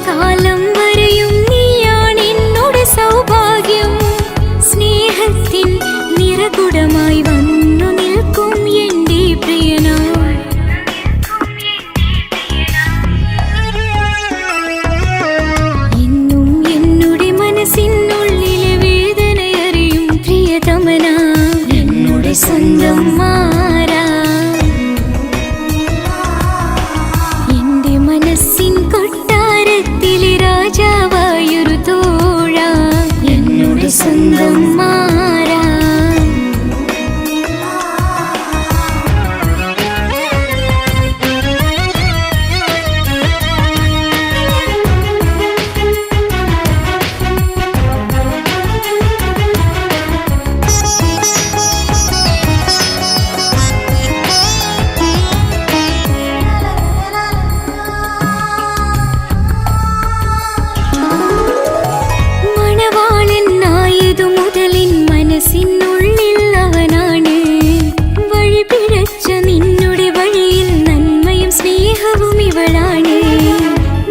കാലം വരെയും നീയാണെന്നോട് സൗഭാഗ്യം. സ്നേഹത്തിൻ നിറകുടമായി വന്നു നിൽക്കും എൻ്റെ പ്രിയനാ. എന്നും എന്നുടെ മനസ്സിനുള്ളിലെ വേദനയറിയും പ്രിയതമനാ, എന്നുടെ സ്വന്തം മാറാ. എൻ്റെ മനസ്സിൻ കൊട്ടാരത്തിലെ രാജാവായൊരു തോഴാ, എന്നുടെ സ്വന്തം മാറാ. മണവാളനായതു മുതലിൻ മനസ്സിനുള്ളിൽ അവനാണ്. വഴി പിഴച്ച നിന്നുടെ വഴിയിൽ നന്മയും സ്നേഹവും ഇവളാണ്.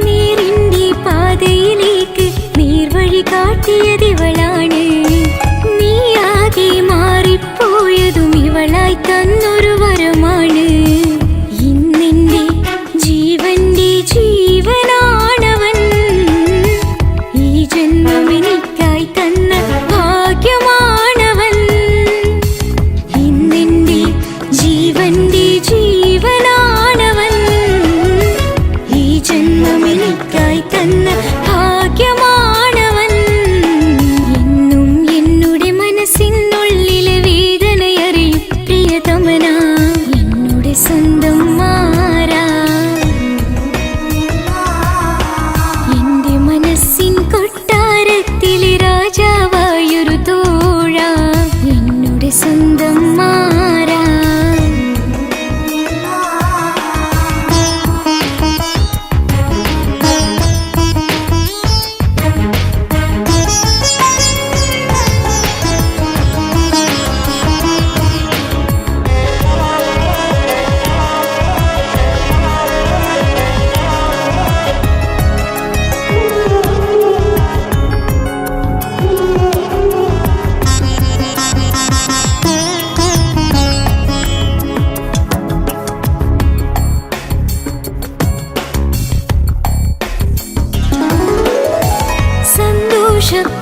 നേരിൻ്റെ പാതയിലേക്ക് നേർവഴി കാട്ടിയതിവളാണ്. നീയാകെ മാറിപ്പോയതും ഇവളായി തന്നൊരു വരമാണ്. ഇന്നെൻ്റെ ജീവന്റെ ജീവനാണവൻ, ഈ ജന്മമെനിക്കായി തന്ന ഭാഗ്യമാണവൻ. ഇന്നെൻ്റെ ജീവന്റെ ജീവനാണവൻ, ഈ ജന്മമെനിക്കായി തന്ന ഭാഗ്യമാണവൻ. എന്നും എന്നുടെ മനസ്സിനുള്ളിലെ വേദനയറിയും പ്രിയതമനാ, എന്നുടെ സ്വന്തം മാറാ. എൻ്റെ മനസ്സിൻ കൊട്ടാരത്തിലെ രാജാവായൊരു തോഴാ, എന്നുടെ സ്വന്തം മാറാ.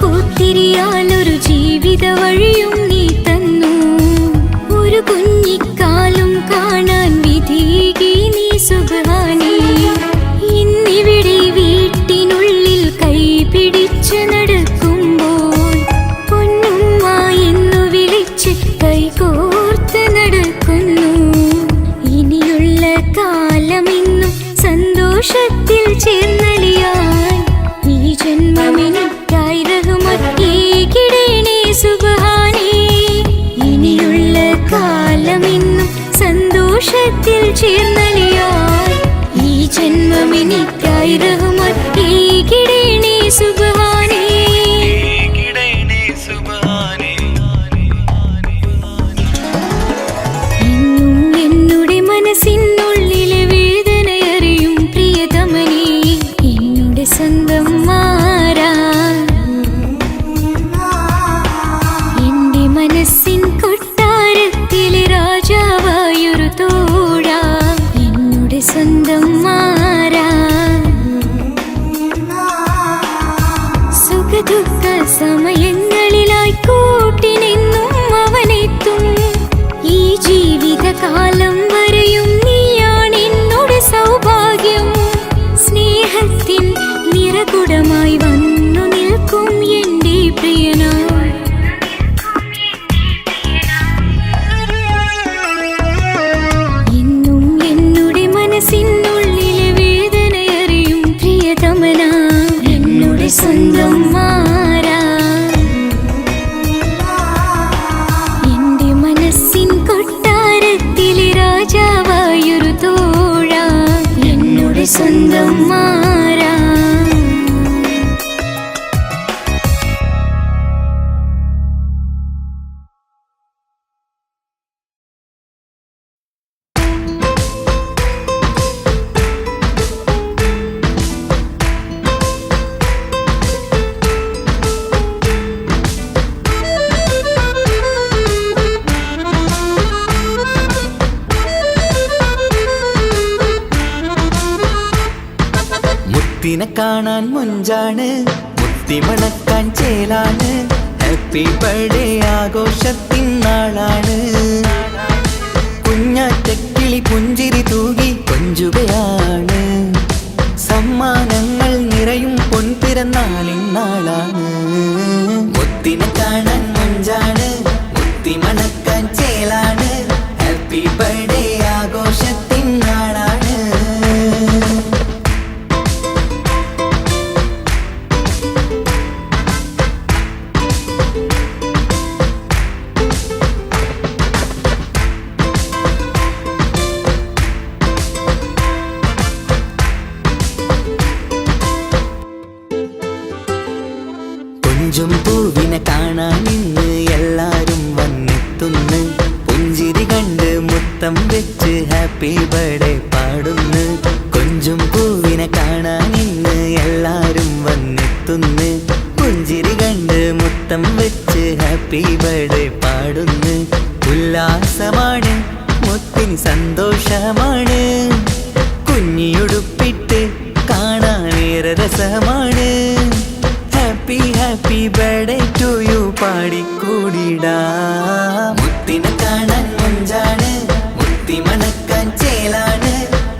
സന്തോഷപ്പൂത്തിരിയാലൊരു ജീവിത വഴിയും നീ തന്നു. ഒരു കുഞ്ഞിക്കാലും കാണാൻ വിധികി നീ സുബ്ഹാനേ. ഇന്നിവിടെ വീട്ടിനുള്ളിൽ കൈ പിടിച്ച് നടക്കുമ്പോൾ പൊന്നുമ്മ എന്നു വിളിച്ച് കൈകോർത്ത് നടക്കുന്നു. ഇനിയുള്ള കാലമെന്നും സന്തോഷത്തിൽ ചേർന്നലിയാൻ ഈ ജന്മമെനിക്കായി റഹ്മത്തേകിടേണേ സുബ്ഹാനേ. ഇനിയുള്ള കാലമെന്നും സന്തോഷത്തിൽ ചേർന്നലിയാൻ ഈ ജന്മമെനിക്കായി റഹ്മത്തേകിടേണേ സുബ്ഹാനേ. എന്നും എന്നുടെ മനസ്സിനുള്ളിലെ വേദനയറിയും പ്രിയതമനേ, എന്നുടെ സ്വന്തം മാറാ. എൻ്റെ മനസ്സിൻ കൊട്ടാരത്തിലെ രാജാവായൊരു തോഴാ, എന്നുടെ സ്വന്തം മാറാ. സുഖദുഃഖ സമയങ്ങളിലായി കൂട്ടിനെന്നും അവനെത്തും. ഈ ജീവിതകാലം വരെയും നീയാണെന്നോട് സൗഭാഗ്യം. സ്നേഹത്തിൻ നിറകുടമായി വന്നു നിൽക്കും എൻ്റെ പ്രിയനാ. എന്നും എന്നുടെ മനസ്സിനുള്ളിലെ വേദനയറിയും പ്രിയതമനാ, എന്നുടെ സ്വന്തം മാറാ. എൻ്റെ മനസ്സിൻ കൊട്ടാരത്തിലെ രാജാവായൊരു തോഴാ, എന്നുടെ സ്വന്തം മാറാ. മുത്തിനെ കാണാൻ മുഞ്ചാണ്, മുത്തിമണക്കാൻ ചേലാണ്. Happy birthday ആഘോഷത്തിൻ നാളാണ്. കുഞ്ഞാറ്റക്കിളി പുഞ്ചിരി തൂകി കൊഞ്ചുകയാണ്. സമ്മാനങ്ങൾ നിറയും പൊൻപിറന്നാളിൻ നാളാണ്. മുത്തിനെ കാണാൻ മുഞ്ചാണ്, മുത്തിമണക്കാൻ ചേലാണ്. Happy birthday ആഘോഷത്തിൻ നാളാണ്. കൊഞ്ചും പൂവിനെ കാണാൻ ഇന്ന് എല്ലാരും വന്നെത്തുന്നു. പുഞ്ചിരി കണ്ട് മുത്തം വെച്ച് ഹാപ്പി ബർത്ത്ഡേ പാടുന്നു. കൊഞ്ചും പൂവിനെ കാണാൻ ഇന്ന് എല്ലാരും വന്നെത്തുന്നു. പുഞ്ചിരി കണ്ട് മുത്തം വെച്ച് ഹാപ്പി ബർത്ത്ഡേ പാടുന്നു. ഉല്ലാസമാണ്, മുത്തിന് സന്തോഷമാണ്. കുഞ്ഞിയുടുപ്പിട്ട് കാണാനേറെ രസമാണ്. Happy happy birthday to you പാടിക്കൂടിടാ. മുത്തിനെ കാണാൻ മുഞ്ചാണ്, മുത്തിമണക്കാൻ ചേലാണ്.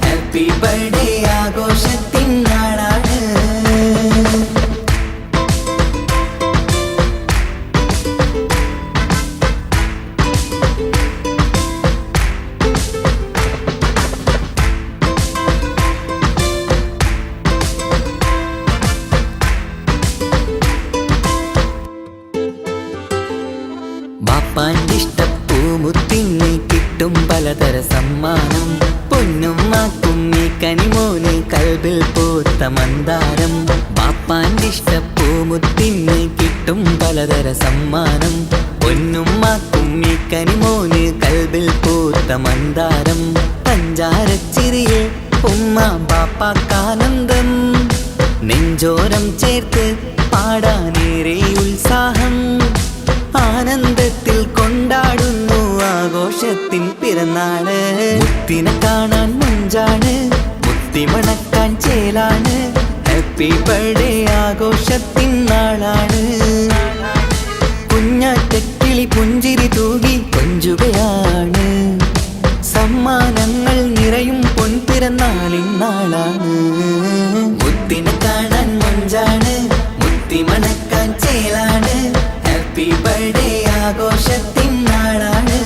Happy birthday ആഘോഷത്തിൻ നാളാണ്. ബാപ്പാൻ്റെ ഇഷ്ടപ്പൂമുത്തിന് കിട്ടും പലതര സമ്മാനം. പൊന്നും മാക്കും ഈ കനിമോന് കൽബിൽ പൂത്ത മന്ദാരം. ബാപ്പാൻ്റെ ഇഷ്ടപ്പൂമുത്തിന് കിട്ടും പലതര സമ്മാനം. പൊന്നും മാക്കും ഈ കനിമോന് കൽബിൽ പൂത്ത മന്ദാരം. പഞ്ചാരച്ചിരിയെ ഉമ്മ ബാപ്പാക്കാനന്ദം. നെഞ്ചോരം ചേർത്ത് പാടാനേറെ ഉത്സാഹം. ആനന്ദത്തിൽ കൊണ്ടാടുന്നു ആഘോഷത്തിൻ പിറന്നാള്. മുത്തിനെ കാണാൻ മുഞ്ചാണ്, മുത്തിമണക്കാൻ ചേലാണ്. Happy birthday ആഘോഷത്തിൻ നാളാണ്. കുഞ്ഞാറ്റക്കിളി പുഞ്ചിരി തൂകി കൊഞ്ചുകയാണ്. സമ്മാനങ്ങൾ നിറയും പൊൻപിറന്നാളിൻ നാളാണ്. മുത്തിനെ കാണാൻ മുഞ്ചാണ്, മുത്തിമണക്കാൻ ചേലാണ്. Happy birthday ആഘോഷത്തിൻ നാളാണ്.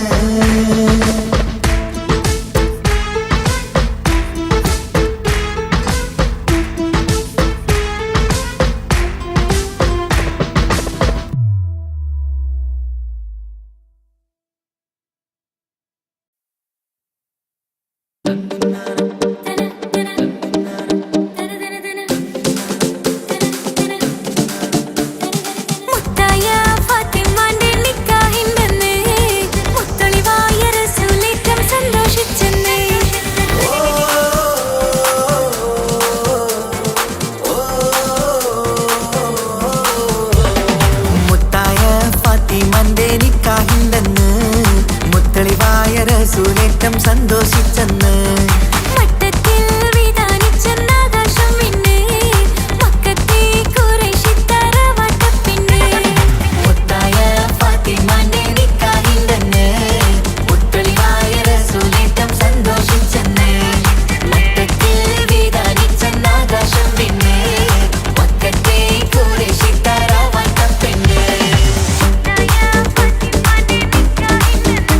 മുത്തായ ഫാത്തിമാന്റെ നിക്കാഹിന്റെന്ന് മുത്തളിവായ റസൂലേറ്റം സന്തോഷിച്ചെന്ന്. മുത്തായ ഫാത്തിമാന്റെ നിക്കാഹിന്റെന്ന് മുത്തളിവായ റസൂലേറ്റം സന്തോഷിച്ചെന്ന്. മട്ടത്തിൽ വിധാനിച്ചെന്ന ആകാശം പിന്നെ മക്കത്തെ ഖുറൈശിത്തറ വട്ടപ്പിന്നെ. മുത്തായ ഫാത്തിമാന്റെ നിക്കാഹിന്റെന്ന് മുത്തളിവായ റസൂലേറ്റം സന്തോഷിച്ചെന്ന്. മട്ടത്തിൽ വിധാനിച്ചെന്ന ആകാശം പിന്നെ മക്കത്തെ ഖുറൈശിത്തറ വട്ടപ്പിന്നെ. മുത്തായ ഫാത്തിമാന്റെ നിക്കാഹിന്റെന്ന്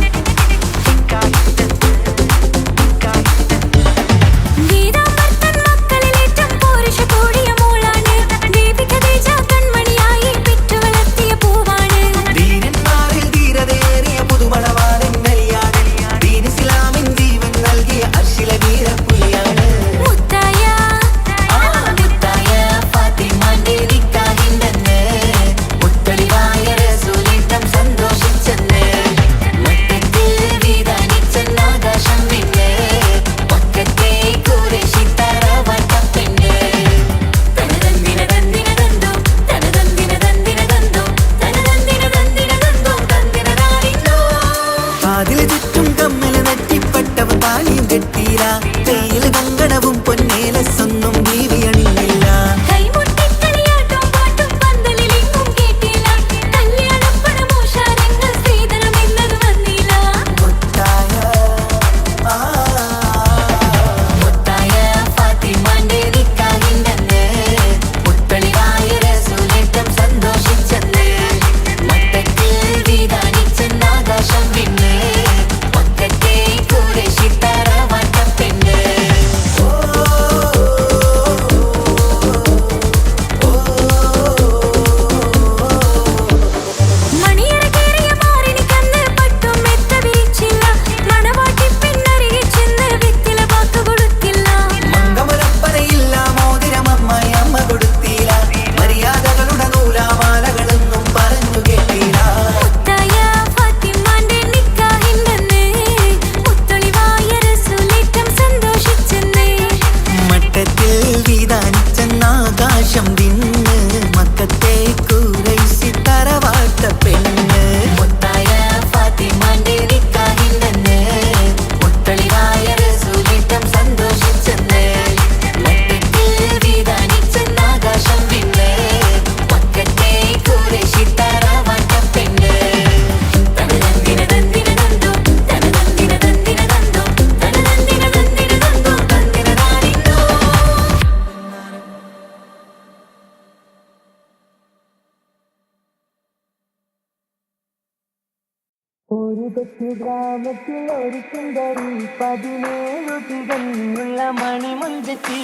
ഒരു കൊച്ചു ഗ്രാമത്തിൽ ഒരു സുന്ദരി 17 തികഞ്ഞുള്ള മണിമുഞ്ചത്തി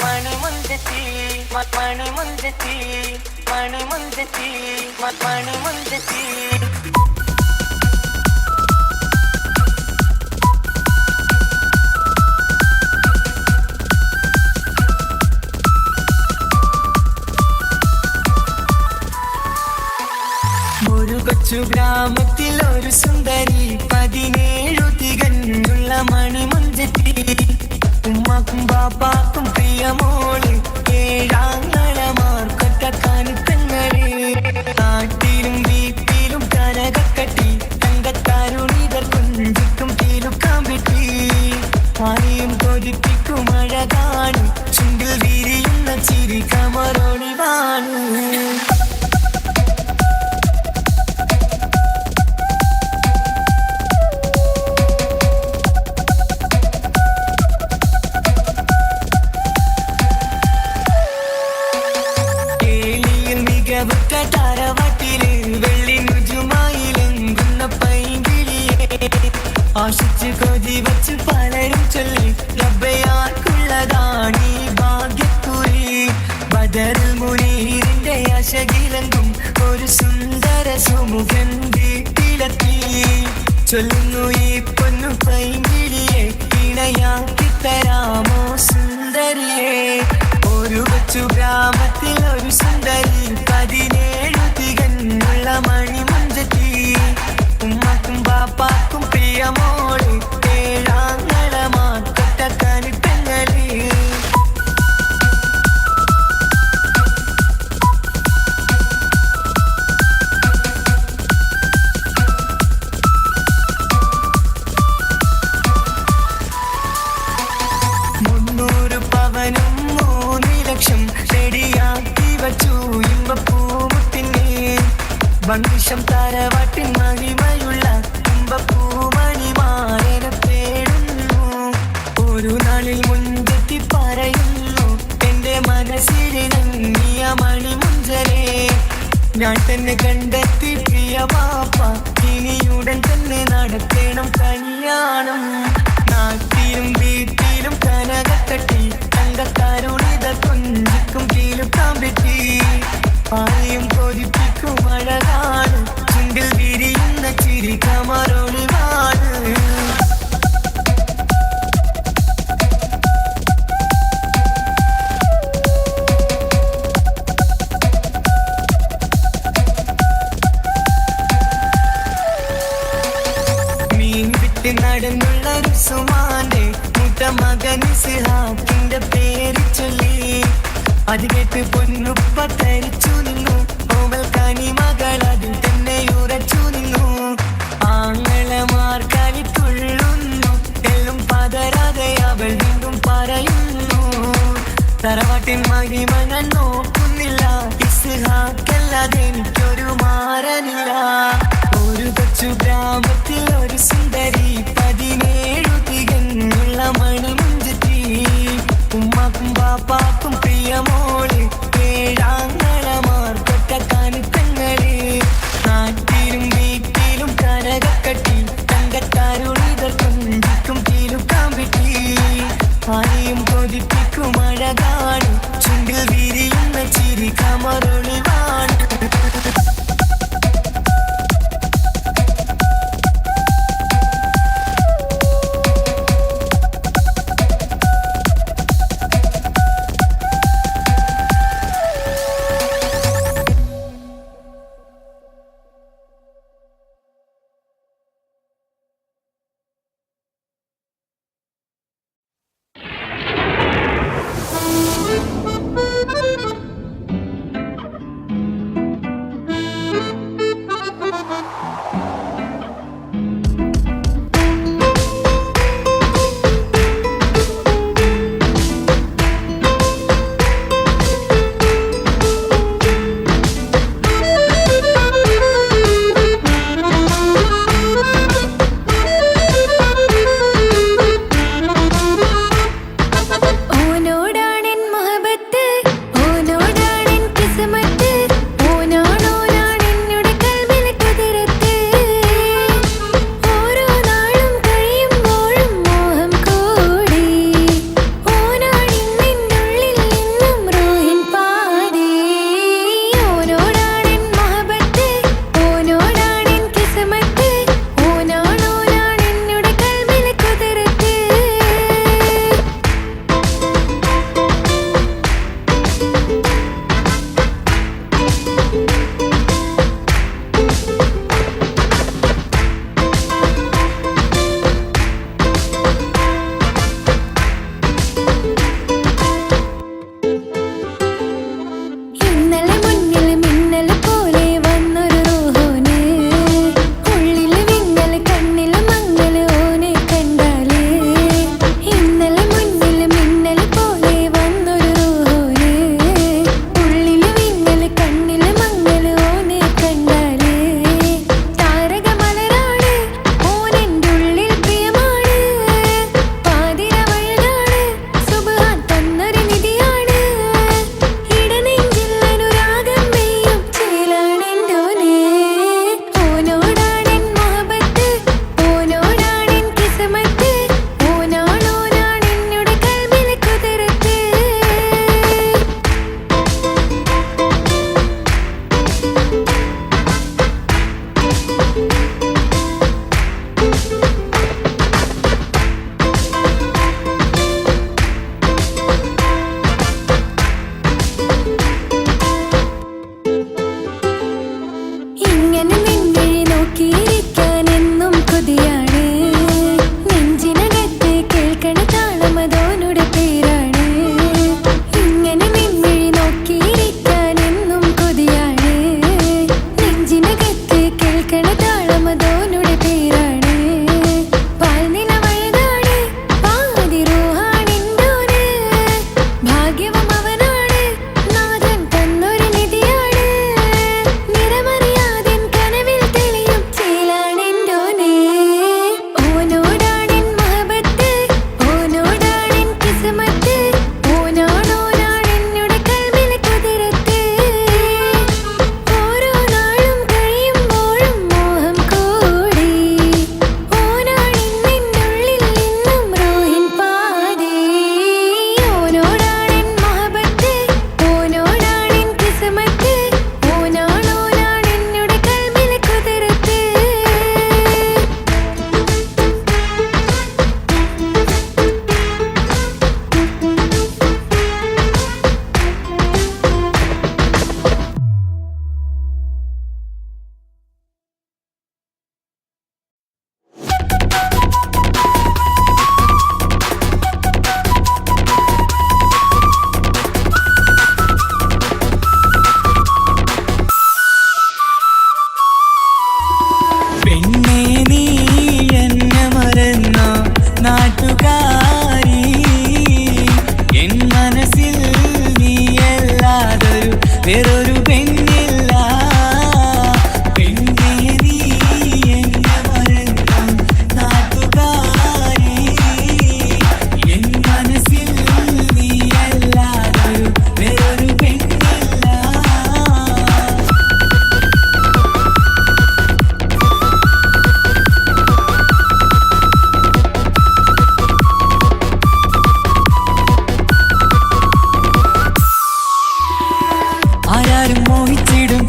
മണിമുഞ്ചത്തി മണിമുഞ്ചത്തി മണിമുഞ്ചത്തി മണിമുഞ്ചത്തി ഒരു കൊച്ചു ഗ്രാമത്തിൽ ഒരു സുന്ദരി 17 തികഞ്ഞുള്ള മണിമുഞ്ചത്തി ഉമ്മാക്കും ബാപ്പാക്കും പ്രിയമോള് ഏഴാങ്ങളമാർക്കൊറ്റക്കാനുത്തങ്ങള് നാട്ടിലും വീട്ടിലും കനകക്കട്ടി തങ്കത്താരുണിതർ കൊഞ്ചിക്കും തീലുക്കാൻ പറ്റി ആരെയും കൊതിപ്പിക്കും അഴകാണ് ചുണ്ടിൽ വിരിയുന്ന ചിരി കമറൊളിവാണ് താരവാട്ടില് വെള്ളി നുജുമായിലെങ്കുന്ന പൈങ്കിളിയെ ആശിച്ച് കൊതി വച്ച് പലരും ചൊല്ലി റബ്ബയാർക്കുള്ളതാണീ ഭാഗ്യക്കുറി ബദറുൽ മുനീറിന്റെ ആശകിലെങ്കും ഒരു സുന്ദര സുമുഖൻ വീട്ടിലെത്തി ചൊല്ലുന്നു ഈ പൊന്നു പൈങ്കിളിയെ ഇണയാക്കി തരാമോ സുന്ദരിയെ ഒരു കൊച്ചു ഗ്രാമത്തിൽ ഒരു സുന്ദരി 17 തികഞ്ഞുള്ള മണിമുഞ്ചത്തി ഉമ്മാക്കും ബാപ്പാക്കും പ്രിയമോള് ഏഴാങ്ങളമാർക്കൊറ്റക്കാനുത്തങ്ങള് പവനും 3 ലക്ഷം റെഡിയാക്കി വച്ചു ഇമ്പപ്പൂമുട്ടിന് വണ്ടിഷം താരവാട്ടിൻ മഹിമയുള്ള ഇമ്പപ്പൂമണിമാരനെ തേടുന്നു ഒരു നാളിൽ മുഞ്ചത്തി പറയുന്നു എന്റെ മനസ്സിലിണങ്ങിയ മണിമുഞ്ചരെ ഞാൻ തന്നെ കണ്ടെത്തി പ്രിയ പാപ്പ ഇനിയുടൻ തന്നെ നടത്തണം കല്യാണം നാട്ടിലും വീട്ടിലും കനകക്കട്ടി തങ്കത്താരുണിത കൊഞ്ചിക്കും കീലുക്കാൻ പറ്റി ആരെയും കൊതിപ്പിക്കും അഴകാണ് ചുണ്ടിൽ വിരിയുന്ന ചിരി കമറൊളിവാണ് മീൻ വിട്ട് നടന്നുള്ള സുമാന്റെ മുട്ട മകൻ ഇസ്ഹാക്കിന്റെ പേര് ചൊല്ലി അത് കേട്ട് പൊന്നുപ്പ തരിച്ചു നിന്നു ഓവൽ കനി മകൾ അതിൽ തന്നെ ഉറച്ചു നിന്നു ആങ്ങളമാർ കളി തുള്ളുന്നു എല്ലും പതരാതെ അവൾ വീണ്ടും പറയുന്നു തറവാട്ടിൻ മഹിമ ഞാൻ നോക്കുന്നില്ല ഇസ്ഹാക്കല്ലാതെ എനിക്കൊരു മാറനില്ല ഒരു കൊച്ചു ഗ്രാമത്തിൽ ഒരു സുന്ദരി 17 തികഞ്ഞുള്ള മണിമുഞ്ചത്തി ഉമ്മാക്കും ബാപ്പാക്കും പ്രിയമോള് ഏഴാങ്ങളമാർക്കൊറ്റക്കാനുത്തങ്ങള് നാട്ടിലും വീട്ടിലും കനകക്കട്ടി തങ്കത്താരുണിതർ കൊഞ്ചിക്കും തീലുക്കാൻ പറ്റി ആരെയും കൊതിപ്പിക്കും അഴകാണ് ചുണ്ടിൽ വിരിയുന്ന ചിരി കമറൊളിവാണ്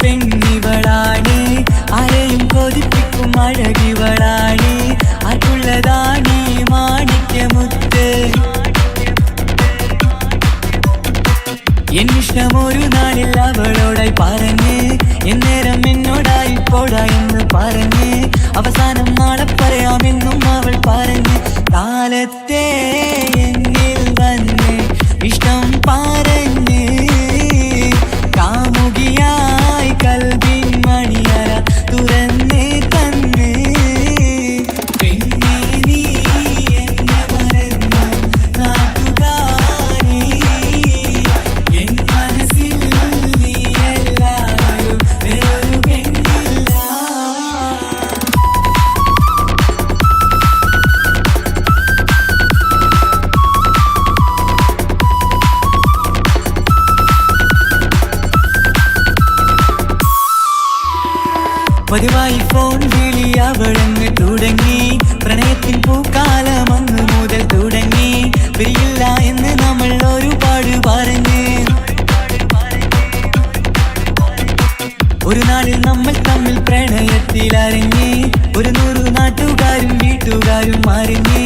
പെണ്ണിവളാണ് ആരെയും കൊതിപ്പിക്കും അഴകിവളാണ് ആർക്കുള്ളതാണ് മാണിക്യമുത്ത് എന്നിഷ്ടം ഒരു നാളിൽ അവളോടായി പറഞ്ഞ് എന്നേരം എന്നോടായി പോടാ എന്ന് പറഞ്ഞ് അവസാനം നാളെ പറയാമെന്നും അവൾ പറഞ്ഞ് കാലത്തെ എന്നിൽ വന്ന് ഇഷ്ടം പറഞ്ഞ് കാമുകിയായി കൽവിൻ മണിയറ തുറന്ന് തന്ന് പിന്നെ നീ എന്നെ മറന്നു നാട്ടുകാരി എൻ മനസ്സിൽ നീ എല്ലാവരും വേറൊരു പെണ്ണില്ല പതിവായി ഫോൺ വിളി അവളങ്ങ് തുടങ്ങി പ്രണയത്തിൻ പൂക്കാലം അന്ന് മുതൽ തുടങ്ങി പിരിയില്ല എന്ന് നമ്മൾ ഒരുപാട് പറഞ്ഞ് ഒരു നാളിൽ നമ്മൾ തമ്മിൽ പ്രണയത്തിൽ അറിഞ്ഞ് 100 നാട്ടുകാരും വീട്ടുകാരും അറിഞ്ഞ്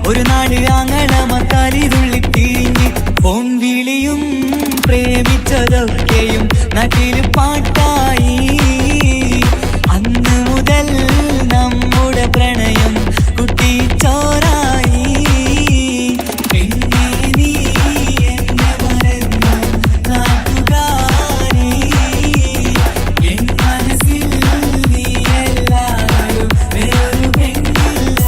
ഒരു നാട് ആങ്ങളമക്കാലിതുള്ളി തിരിഞ്ഞ് ഫോൺ വിളിയും പ്രേമിച്ചതൊക്കെയും നാട്ടിൽ പാട്ടായി അന്ന് മുതൽ നമ്മുടെ പ്രണയം കുട്ടിച്ചോറായി പിന്നെ നീ എന്നെ മറന്നു നാട്ടുകാരി എൻ മനസ്സിൽ നീ എല്ലാവരും വേറൊരു പെണ്ണില്ല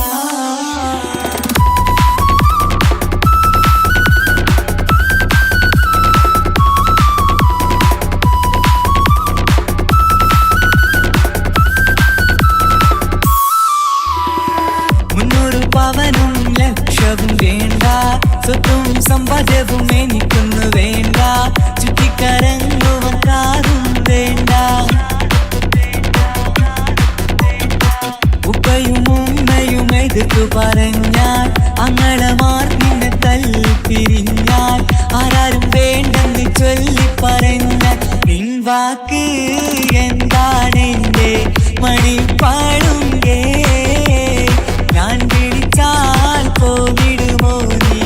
പവനും ലക്ഷവും വേണ്ട സ്വത്തും സമ്പാദ്യവും എനിക്കൊന്നു വേണ്ട ചുറ്റിക്കറങ്ങുവാൻ കാറും വേണ്ട ഉപ്പയും ഉമ്മയും എതിർത്തു പറഞ്ഞാൽ അങ്ങളമാർ നിന്നെ തല്ലിപ്പിരിഞ്ഞാൽ ആരാരും വേണ്ടെന്ന് ചൊല്ലി പറഞ്ഞാൽ നിൻ വാക്ക് എന്താണെന്റെ മണിപ്പാടുങ്കേ ഞാൻ വിളിച്ചാൽ പോവിടുമോ നീ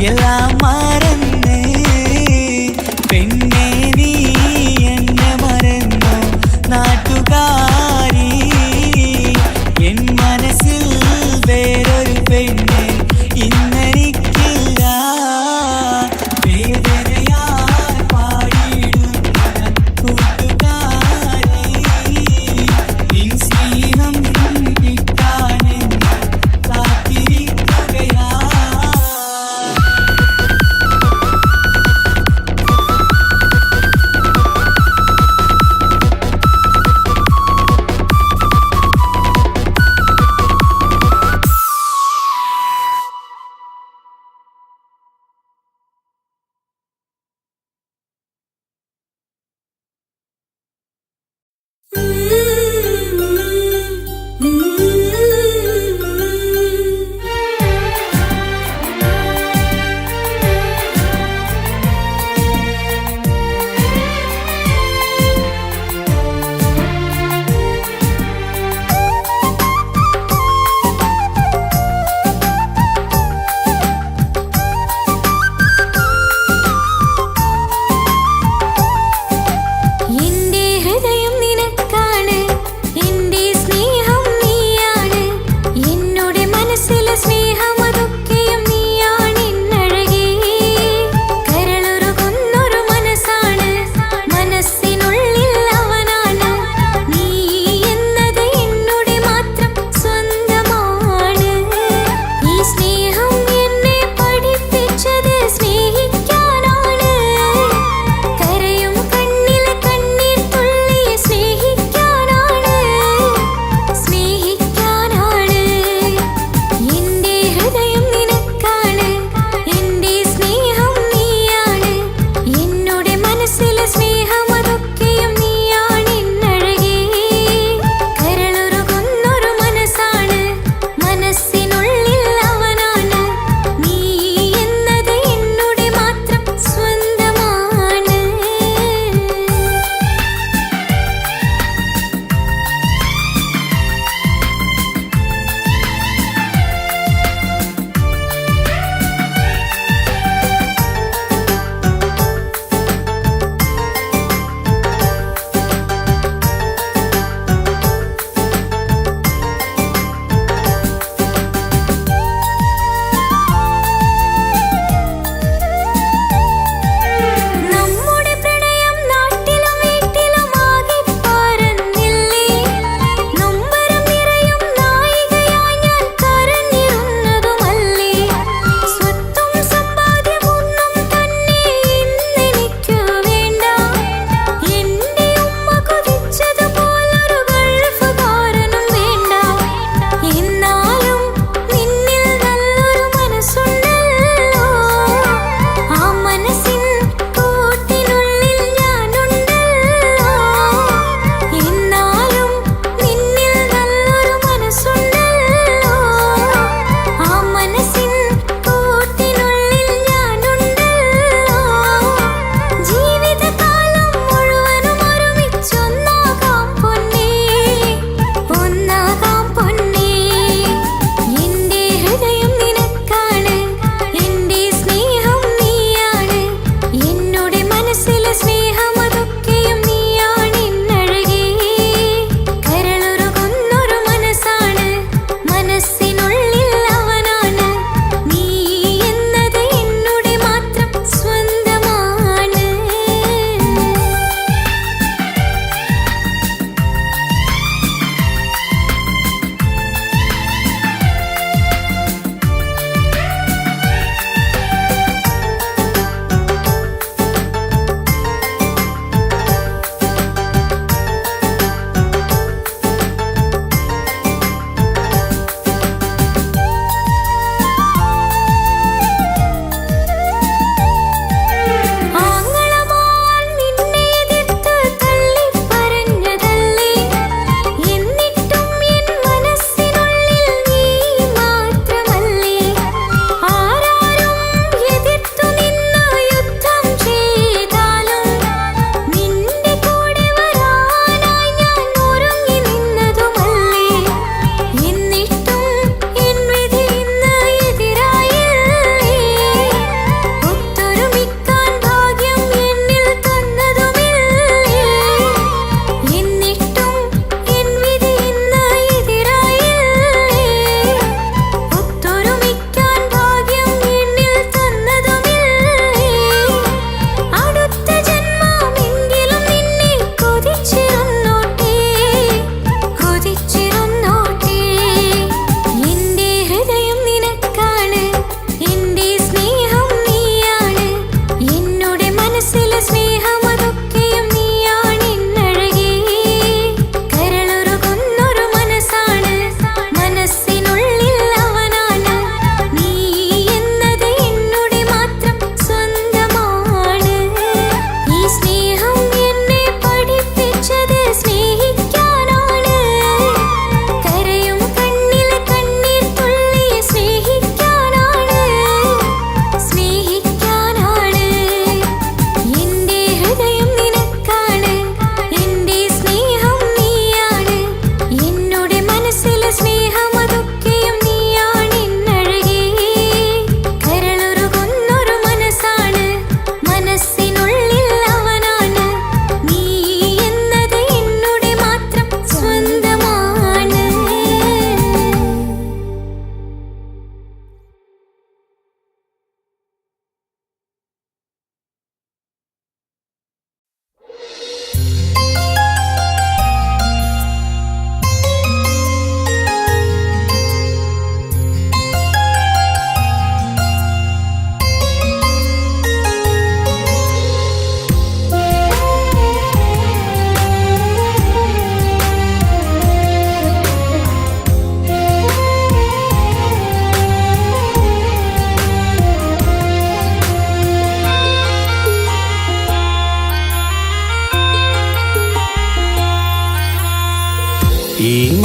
എല്ലാം മറന്ന് പെണ്ണെ നീ എന്നെ മറന്നു നാട്ടുകാരി എൻ മനസ്സിൽ വേറൊരു പെണ്ണ് ഇന്നെനിക്കില്ല വേദനയാൽ പാടിയിടുന്ന കൂട്ടുകാരി നിൻ സ്നേഹം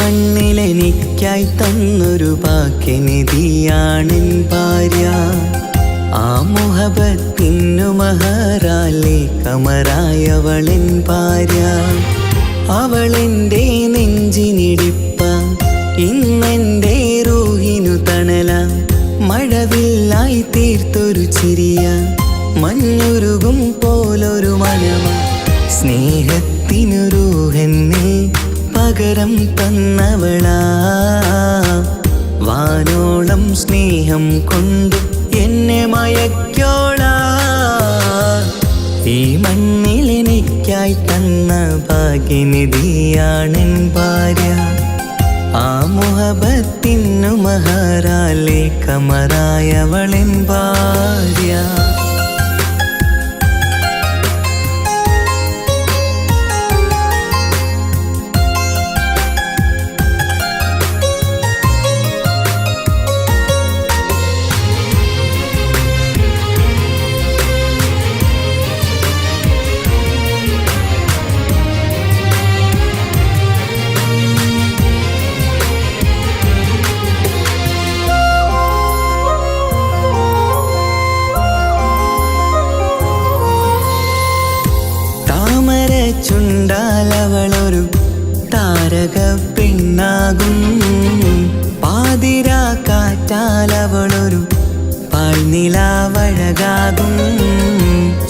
മണ്ണിലെനിക്കായി തന്നൊരു ഭാഗ്യനിധിയാണെൻ ഭാര്യ. ആ മുഹബത്തിനു മഹറാലെ കമറായവളെൻ ഭാര്യ. അവളെൻ്റെ നെഞ്ചിനിടിപ്പ, ഇന്നെൻ്റെ റൂഹിനു തണല. മഴവില്ലായി തീർത്തൊരു ചിരിയ, മഞ്ഞുരുകും പോലൊരു മനമ. സ്നേഹത്തിനു റൂഹെന്നെ പകരം തന്നവളാ. വാനോളം സ്നേഹം കൊണ്ട് എന്നെ മയക്കോളാ. ഈ മണ്ണിലെനിക്കായി തന്ന ഭാഗ്യനിധിയാണെൻ ഭാര്യ. ആ മുഹബത്തിനു മഹറാലെ കമറായവളെൻ ഭാര്യ. ചുണ്ടാലവളൊരു താരക പെണ്ണാകും. പാതിരാ കാറ്റാലവളൊരു പാൽനിലാവഴകാകും.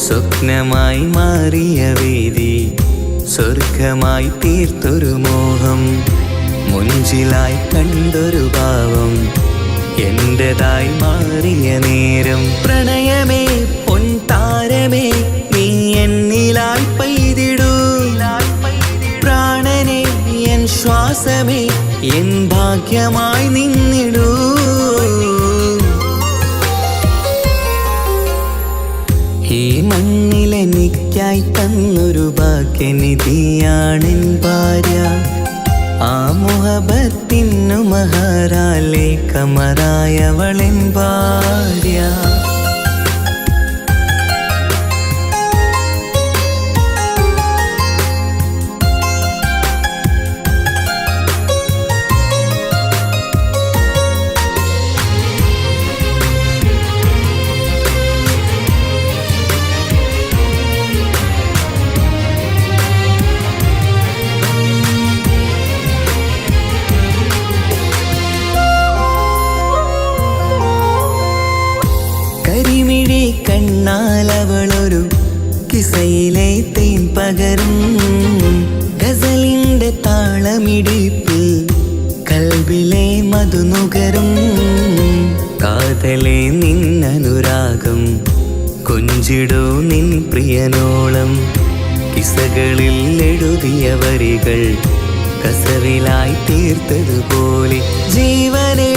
സ്വപ്നമായി മാറിയ വേദി സ്വർഗമായി തീർത്തൊരു മോഹം. മുഞ്ചിലായി കണ്ടൊരു ഭാവം എന്റേതായി മാറിയ നേരം. പ്രണയമേ പൊൻതാരമേ നീ എന്നിലായി പെയ്തിടൂ. പ്രാണനെ എൻ ശ്വാസമേ എൻ ഭാഗ്യമായി നിന്നിടൂ. ഈ മണ്ണിലെനിക്കായി തന്നൊരു ഭാഗ്യനിധിയാണെൻ ഭാര്യ. ആ മുഹബത്തിനു മഹറാലെ കമറായവളെൻ ഭാര്യ. കണ്ണാലവളൊരു കിസയിലെ തേൻ പകരും. ഗസലിന്റെ താളമിടിപ്പിൽ കൽബിലെ മധുനുകരും. കാതലെ നിന്നനുരാഗം കൊഞ്ചിടൂ നിൻ പ്രിയനോളം. കിസകളിൽ എഴുതിയ വരികൾ കസവിലായി തീർത്തതുപോലെ. ജീവനെ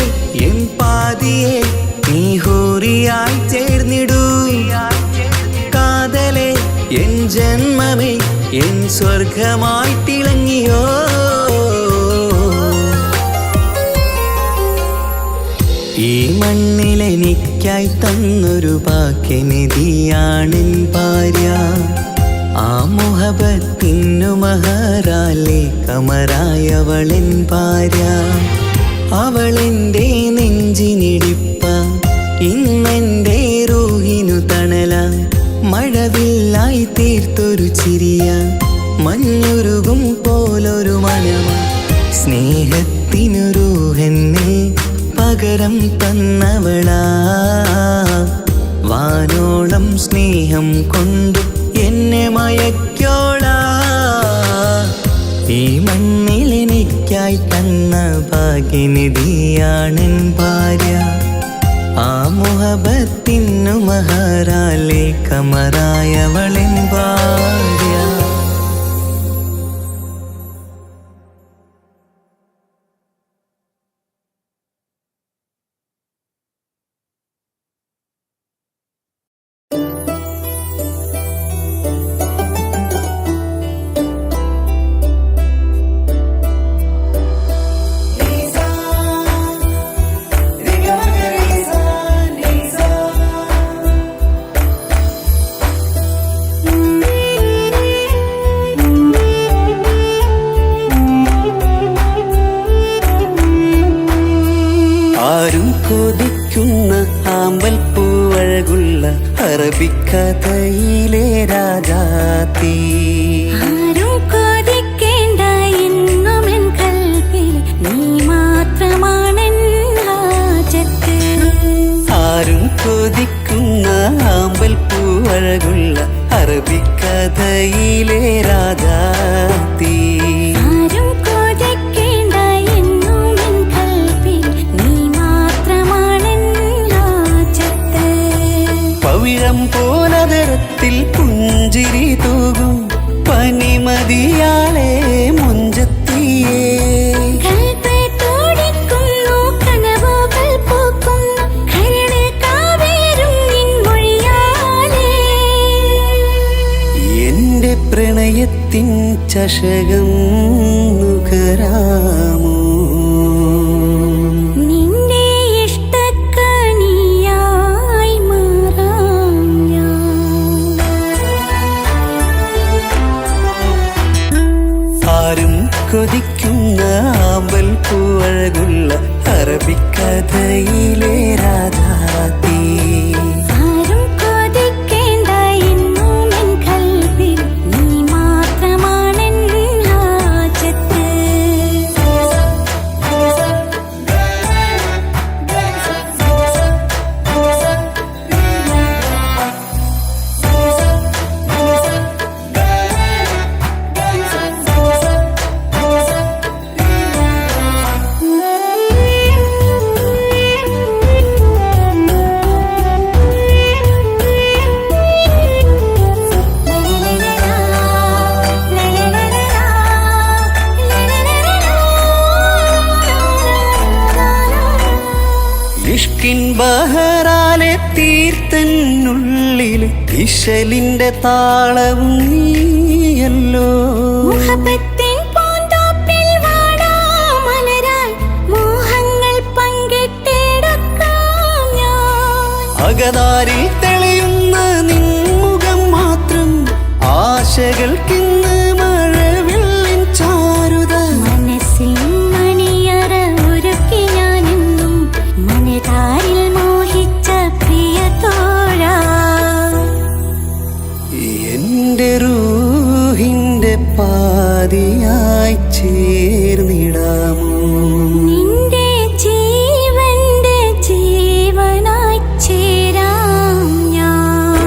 എൻ പാതിയെ നീ ഹൂറിയായി ചേർന്നിടൂ. കാതലെ എൻ ജന്മമേ എൻ സ്വർഗമായി തിളങ്ങിയോ. ഈ മണ്ണിലെനിക്കായി തന്നൊരു ഭാഗ്യനിധിയാണെൻ ഭാര്യ. ആ മുഹബത്തിനു മഹറാലെ കമറായവളെൻ ഭാര്യ. അവളെൻ്റെ നെഞ്ചിനിടിപ്പ, ഇന്നെൻ്റെ റൂഹിനു തണല. മഴവില്ലായി തീർത്തൊരു ചിരിയ, മഞ്ഞുരുകും പോലൊരു മനമ. സ്നേഹത്തിനു റൂഹെന്നെ പകരം തന്നവളാ. വാനോളം സ്നേഹം കൊണ്ട് എന്നെ മയക്കോളാ. ഈ മണ്ണിലെനിക്കായി തന്ന ഭാഗ്യനിധിയാണെൻ ഭാര്യ. ആ മുഹബത്തിനു മഹറാലെ കമറായവളെൻ ഭാര്യ. കൊതിക്കുന്ന ആമ്പൽ പൂവഴകുള്ള അറബിക്കഥയിലെ രാജാത്തി. ആരും കൊതിക്കേണ്ട എന്നുമെൻ കൽബിൽ നീ മാത്രമാണെൻ ഹാജത്ത്. ആരും കൊതിക്കുന്ന ആമ്പൽ പൂവഴകുള്ള അറബിക്കഥയിലെ രാജാത്തി. ആരും കൊതിക്കേണ്ട എന്നുമെൻ കൽബിൽ നീ മാത്രമാണെൻ ഹാജത്ത്. പവിഴം പോലതരത്തിൽ പുഞ്ചിരി തൂകും പനിമതിയാളെ മുഞ്ചത്തിയേ. കൽബ് തുടിക്കുന്നു, കനവുകൾ പൂക്കുന്നു, കരട് കാവേരും നിൻ മൊഴിയാലേ. എന്റെ പ്രണയത്തിൻ ചഷകം നുകരാമോ? നിന്റെ ഇഷ്ടക്കനിയായി മാറാം ഞാൻ. ആരും കൊതിക്കുന്ന ആമ്പൽ പൂവഴകുള്ള അറബിക്കഥയിലെ രാജാത്തി. ആരും കൊതിക്കേണ്ട എന്നുമെൻ കൽബിൽ നീ മാത്രമാണെൻ ഹാജത്ത്. ഇഷ്കിൻ ബഹറാലെ തീർത്തന്നുള്ളിൽ ഇശലിന്റെ താളവും നീയല്ലോ. മുഹബത്തിൻ പൂന്തോപ്പിൽ വാടാമലരായി മോഹങ്ങൾ പങ്കിട്ടെടുക്കാം ഞാൻ. അകതാരിൽ തെളിയുന്ന നിൻമുഖം മാത്രം ആശകൾക്കിന്ന് മഴവില്ലിൻ ചാരുത. മനസ്സിൻ മണിയറ ഒരുക്കി ഞാനെന്നും മനതാരിൽ മോഹിച്ച പ്രിയ തോഴാ. എന്റെ റൂഹിന്റെ പാതിയായി ചേർന്നിടാമോ? നിന്റെ ജീവന്റെ ജീവനായി ചേരാം ഞാൻ.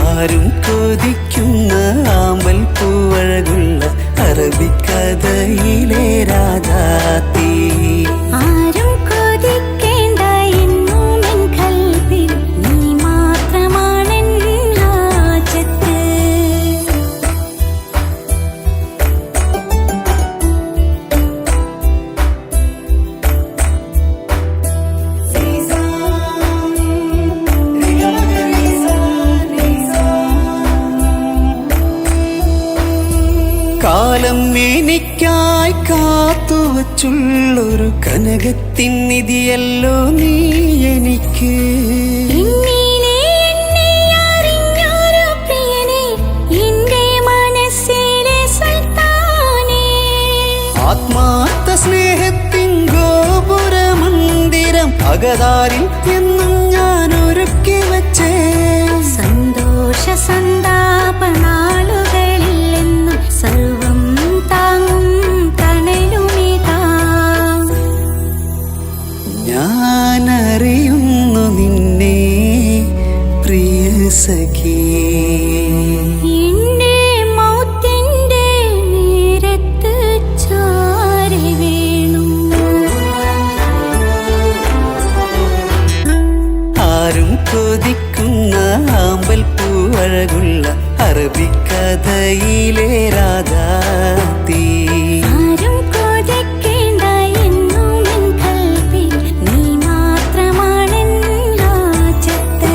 ആരും കൊതിക്കുന്ന ആമ്പൽ പൂവഴകുള്ള അറബിക്കഥയിലെ രാജാത്തി. ആരും കൊതിക്കേണ്ട എന്നുമെൻ കൽബിൽ നീ മാത്രമാണെൻ ഹാജത്ത്. കാലം എനിക്കായി കാത്തുവച്ചുള്ളൊരു കനകത്തിൻ നിധിയല്ലോ നീ എനിക്ക്. എന്നിലെ എന്നെ അറിഞ്ഞൊരു പ്രിയനെ, എന്റെ മനസ്സിലെ സുൽത്താനേ. ആത്മാർത്ഥ സ്നേഹത്തിൻ ഗോപുരമന്ദിരം അകതാരിൽ എന്നും ഞാൻ ഒരുക്കി വച്ചേ. സന്തോഷ സന്താപനാളുകളിൽ എന്നും സർവം താങ്ങും തണലുമിതാ. ഞാനറിയുന്നു നിന്നെ പ്രിയ സഖി. എന്റെ മൗത്തിന്റെ നേരത്ത് ചാരി വീണു. ആരും കൊതിക്കുന്ന ആമ്പൽ പൂവഴകുള്ള അറബിക്കഥയിലെ രാജാത്തി. ആരും കൊതിക്കേണ്ട എന്നുമെൻ കൽബിൽ നീ മാത്രമാണെൻ ഹാജത്ത്.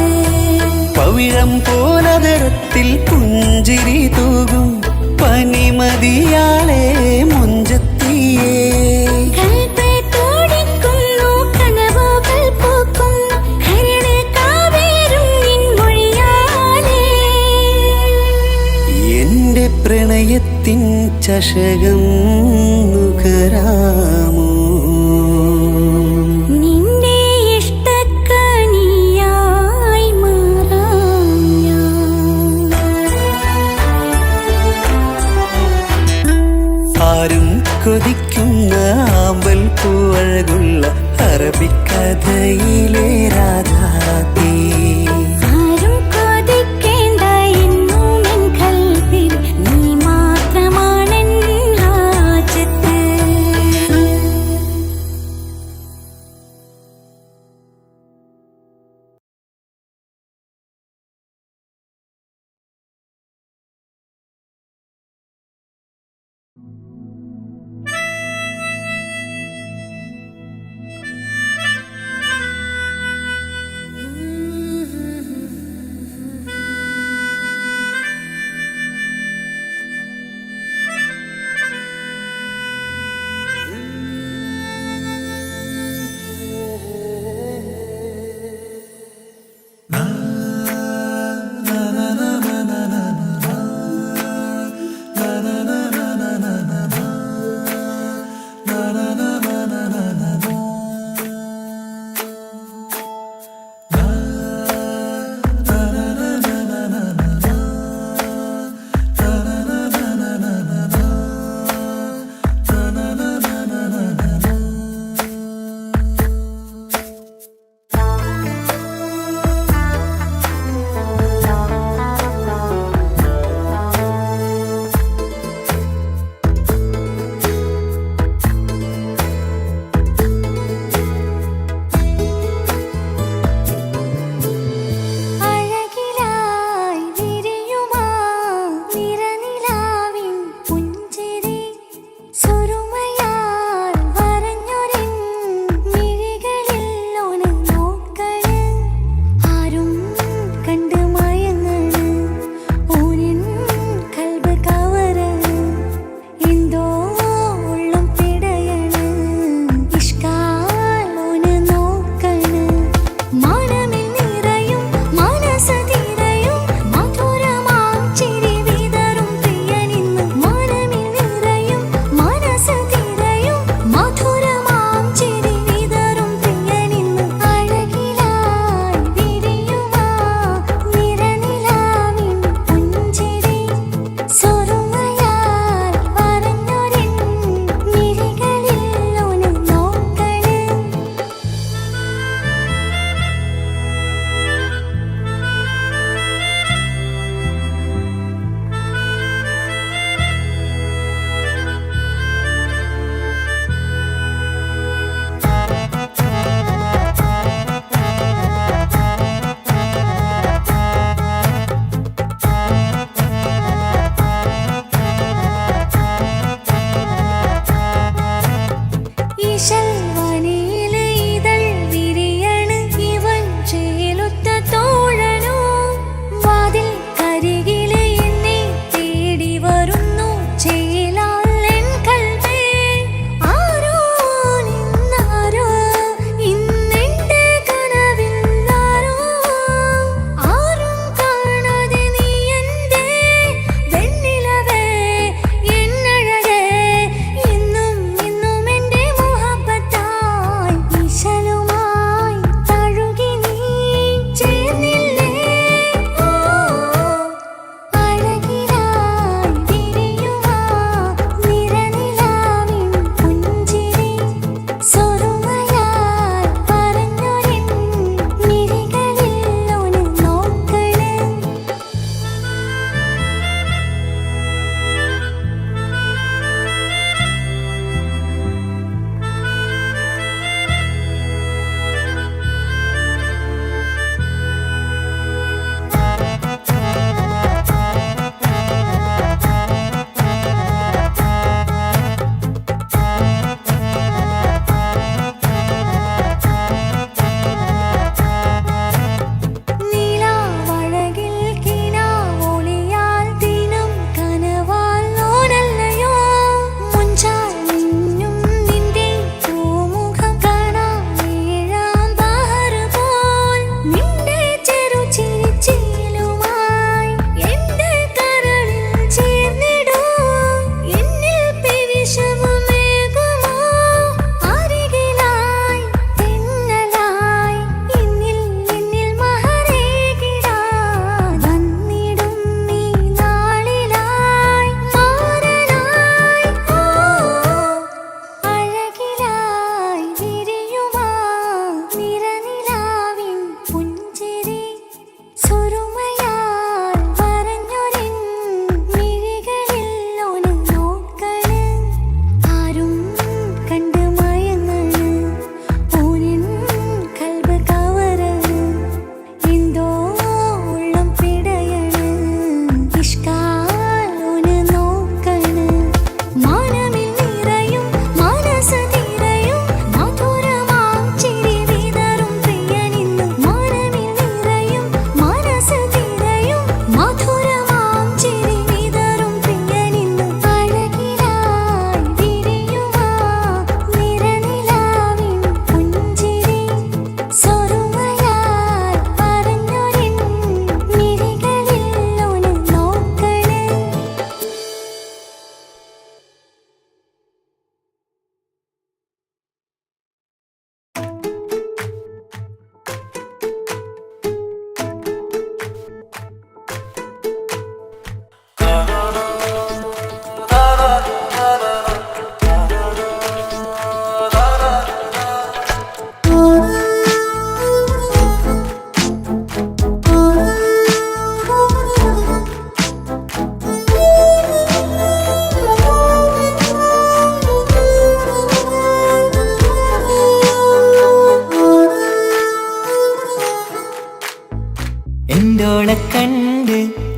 പവിഴം പോലതരത്തിൽ പുഞ്ചിരി തൂകും പനിമതിയാളെ മുഞ്ചത്തിയേ. കൽബ് തുടിക്കുന്നു, കനവുകൾ പൂക്കുന്നു, കരട് കാവേരും നിൻ മൊഴിയാലേ. എന്റെ പ്രണയത്തിൻ ചഷകം നുക തരാമോ? നിന്റെ ഇഷ്ടക്കനിയായി മാറാം ഞാൻ. ആരും കൊതിക്കുന്ന ആമ്പൽ പൂവഴകുള്ള അറബിക്കഥയിലെ രാധാതീ. ആരും കൊതിക്കേണ്ട എന്നും എൻ കൽവിൽ നീ മാത്രമാണെൻ ഹാജത്ത്.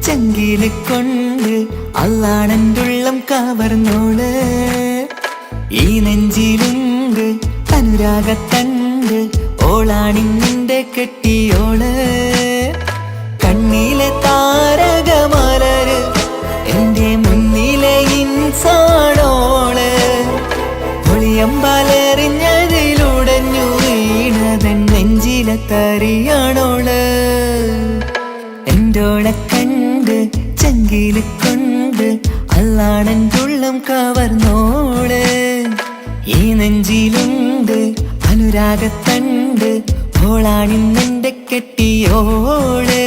ചെങ്കില് കൊണ്ട് അള്ളാണെന്തുള്ളം കവർന്നോള്. ഈ നെഞ്ചിലുണ്ട് അനുരാഗത്തണ്ട്, ഓളാണിന്നിന്റെ കെട്ടിയോള്. കണ്ണിലെ താരകമലര് എന്റെ മുന്നിലെ ഇൻസാണോള്. ഒളിയമ്പാലെറിഞ്ഞതിലുടഞ്ഞു വീണതൻ നെഞ്ചിലെ തരിയാണോള്. എന്റോളെ കണ്ട് ചെങ്കില് കൊണ്ട് അള്ളാണെന്തുള്ളം കവർന്നോള്. ഈ നെഞ്ചിലുണ്ട് അനുരാഗത്തണ്ട്, ഓളാണിന്നെന്റെ കെട്ടിയോള്.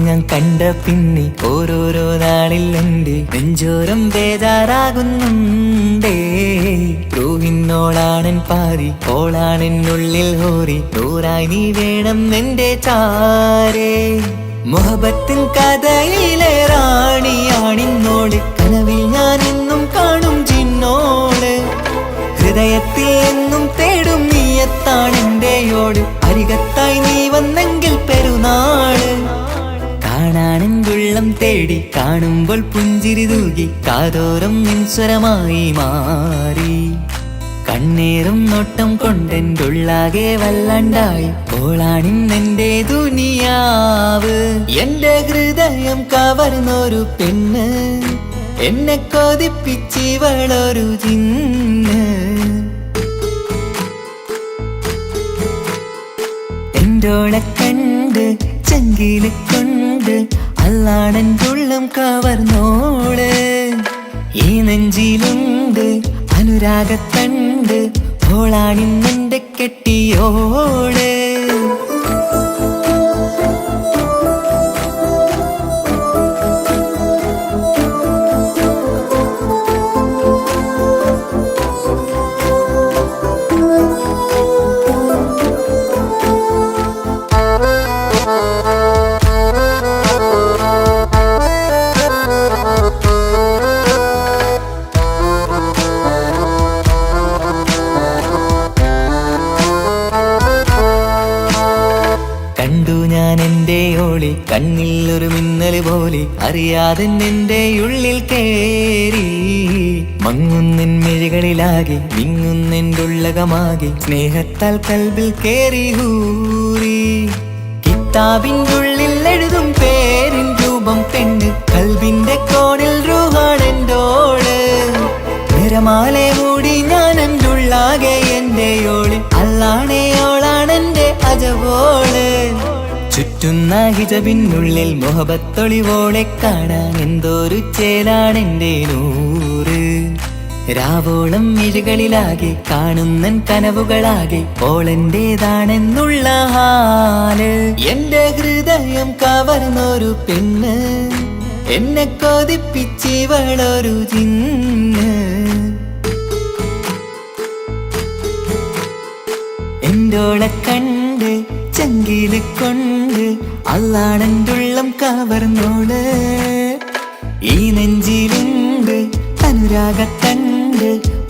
ഞാൻ കണ്ട പിന്നെ ഓരോരോ നാളിൽ എന്റെ നെഞ്ചോരം ബേജാറാകുന്നുണ്ടേ. റൂഹിന്നോളാണൻ പാതി, ഓളാണെന്നുള്ളിൽ ഹോറി, നൂറായി നീ വേണം എന്റെ ചാരേ. മുഹബത്തിൻ കഥയിലെ റാണിയാണിന്നോട്, കനവിൽ ഞാൻ എന്നും കാണും ജിന്നോട്. ഹൃദയത്തിൽ എന്നും തേടും നീയത്താണെന്റെയോട്, അരികത്തായി നീ വന്നെങ്കിൽ പെരുന്നാള്. കാണാനെന്തുള്ളം തേടി കാണുമ്പോൾ പുഞ്ചിരി തൂകി, കാതോരം നിൻസ്വരമായി മാറി. കണ്ണേറും നോട്ടം കൊണ്ടെന്തുള്ളാകെ വല്ലാണ്ടായി, ഓളാണിന്നെന്റെ ദുനിയാവ്. എന്റെ ഹൃദയം കവർന്നൊരു പെണ്ണ്, എന്നെ കൊതിപ്പിച്ചിവളൊരു ജിന്ന്. എന്റോളെ കണ്ട് ചെങ്കില് കൊണ്ട് അള്ളാണെന്തുള്ളം കവർന്നോള്. ഈ നെഞ്ചിലുണ്ട് അനുരാഗത്തണ്ട്, ഓളാണിന്നെന്റെ കെട്ടിയോള്. കണ്ണിൽ ഒരു മിന്നല് പോലെ അറിയാതെ നിന്റെ ഉള്ളിൽ കേറി. മങ്ങുന്നിൻ മിഴികളിലാകെ വിങ്ങുന്നെൻ്റെ ഉള്ളകമാകെ, സ്നേഹത്താൽ കൽബിൽ കേറി ഹൂറി. കിതാബിൻ്റെ ഉള്ളിൽ എഴുതും പേരിൻ രൂപം പെണ്ണ്, കൽബിന്റെ കോണിൽ റൂഹാണെൻ്റോള്. നിറമാലെ മൂടി ഞാൻ എൻ്റെ ഉള്ളാകെ എന്റെയോള്, അല്ലാണേയോളാണെന്റെ അജവോള്. ചുറ്റുന്ന ഹിജബിനുള്ളിൽ മുഹബത്തൊളിവോളെ കാണാൻ എന്തോരു ചേലാണെന്റെ നൂറ്. രാവോളം മിഴികളിലാകെ കാണുന്നൻ കനവുകളാകെ ഓളെന്റേതാണെന്നുള്ള ഹാല്. എന്റെ ഹൃദയം കവർന്നൊരു പെണ്ണ്, എന്നെ കൊതിപ്പിച്ചിവളൊരു ജിന്ന്. എന്റോളെ കണ്ട് ചെങ്കില് കൊണ്ട് അള്ളാണെന്തുള്ളം കവർന്നോള്. ഈ നെഞ്ചിലുണ്ട് അനുരാഗത്തണ്ട്,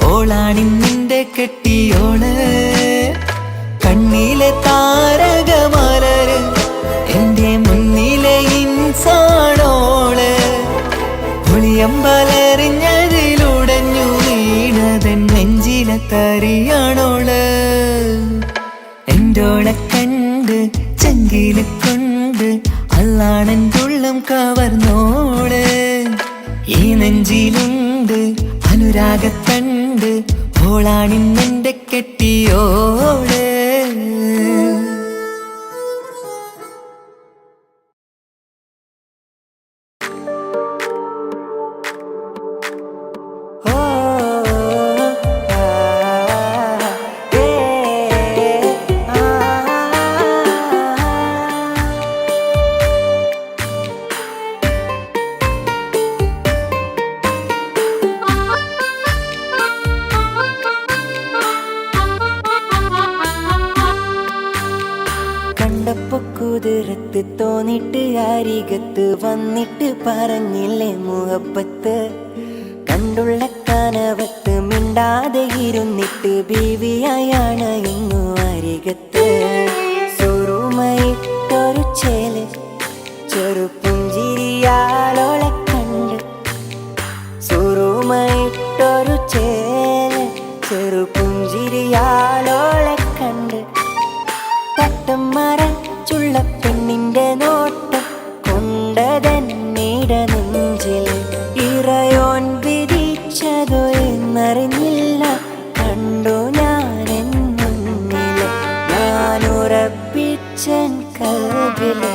ഓളാണിന്നിന്റെ കെട്ടിയോള്. കണ്ണിലെ താരകമലര് എന്റെ മുന്നിലെ ഇൻസാണോള്. ഒളിയമ്പലെറിഞ്ഞതിലുടഞ്ഞു വീണതൻ നെഞ്ചിലെ തരിയാണോള്. എന്റോളെ കണ്ട് ചെങ്കില് കൊണ്ട് അള്ളാണെന്തുള്ളം കവർന്നോള്. ഈ നെഞ്ചിലുണ്ട് അനുരാഗത്തണ്ട്, ഓളാണിന്നെന്റെ കെട്ടിയോള്. അരികത്ത് വന്നിട്ട് പറഞ്ഞില്ലേ മുഹബത്ത്. കണ്ടുള്ള കനവത്ത് മിണ്ടാതെ ഇരുന്നിട്ട് ബീവിയായാണ് ഇന്നു അരികത്ത്. സുറുമയിട്ടൊരു ചേല് ചെറുപുഞ്ചിരിയാലോളെ കണ്ട്. സുറുമയിട്ടൊരു ചേല് ചെറുപുഞ്ചിരിയാലോളെ കണ്ട്. തട്ടം മറച്ചുള്ള പെണ്ണിന്റെ നോട്ടം കൊണ്ടതന്നീട നെഞ്ചിൽ ഇറയോൻ വിധിച്ചതോ എന്നറിഞ്ഞില്ല. കണ്ടു ഞാനെൻ മുന്നില് ഞാനുറപ്പിച്ചൻ കൽബില്.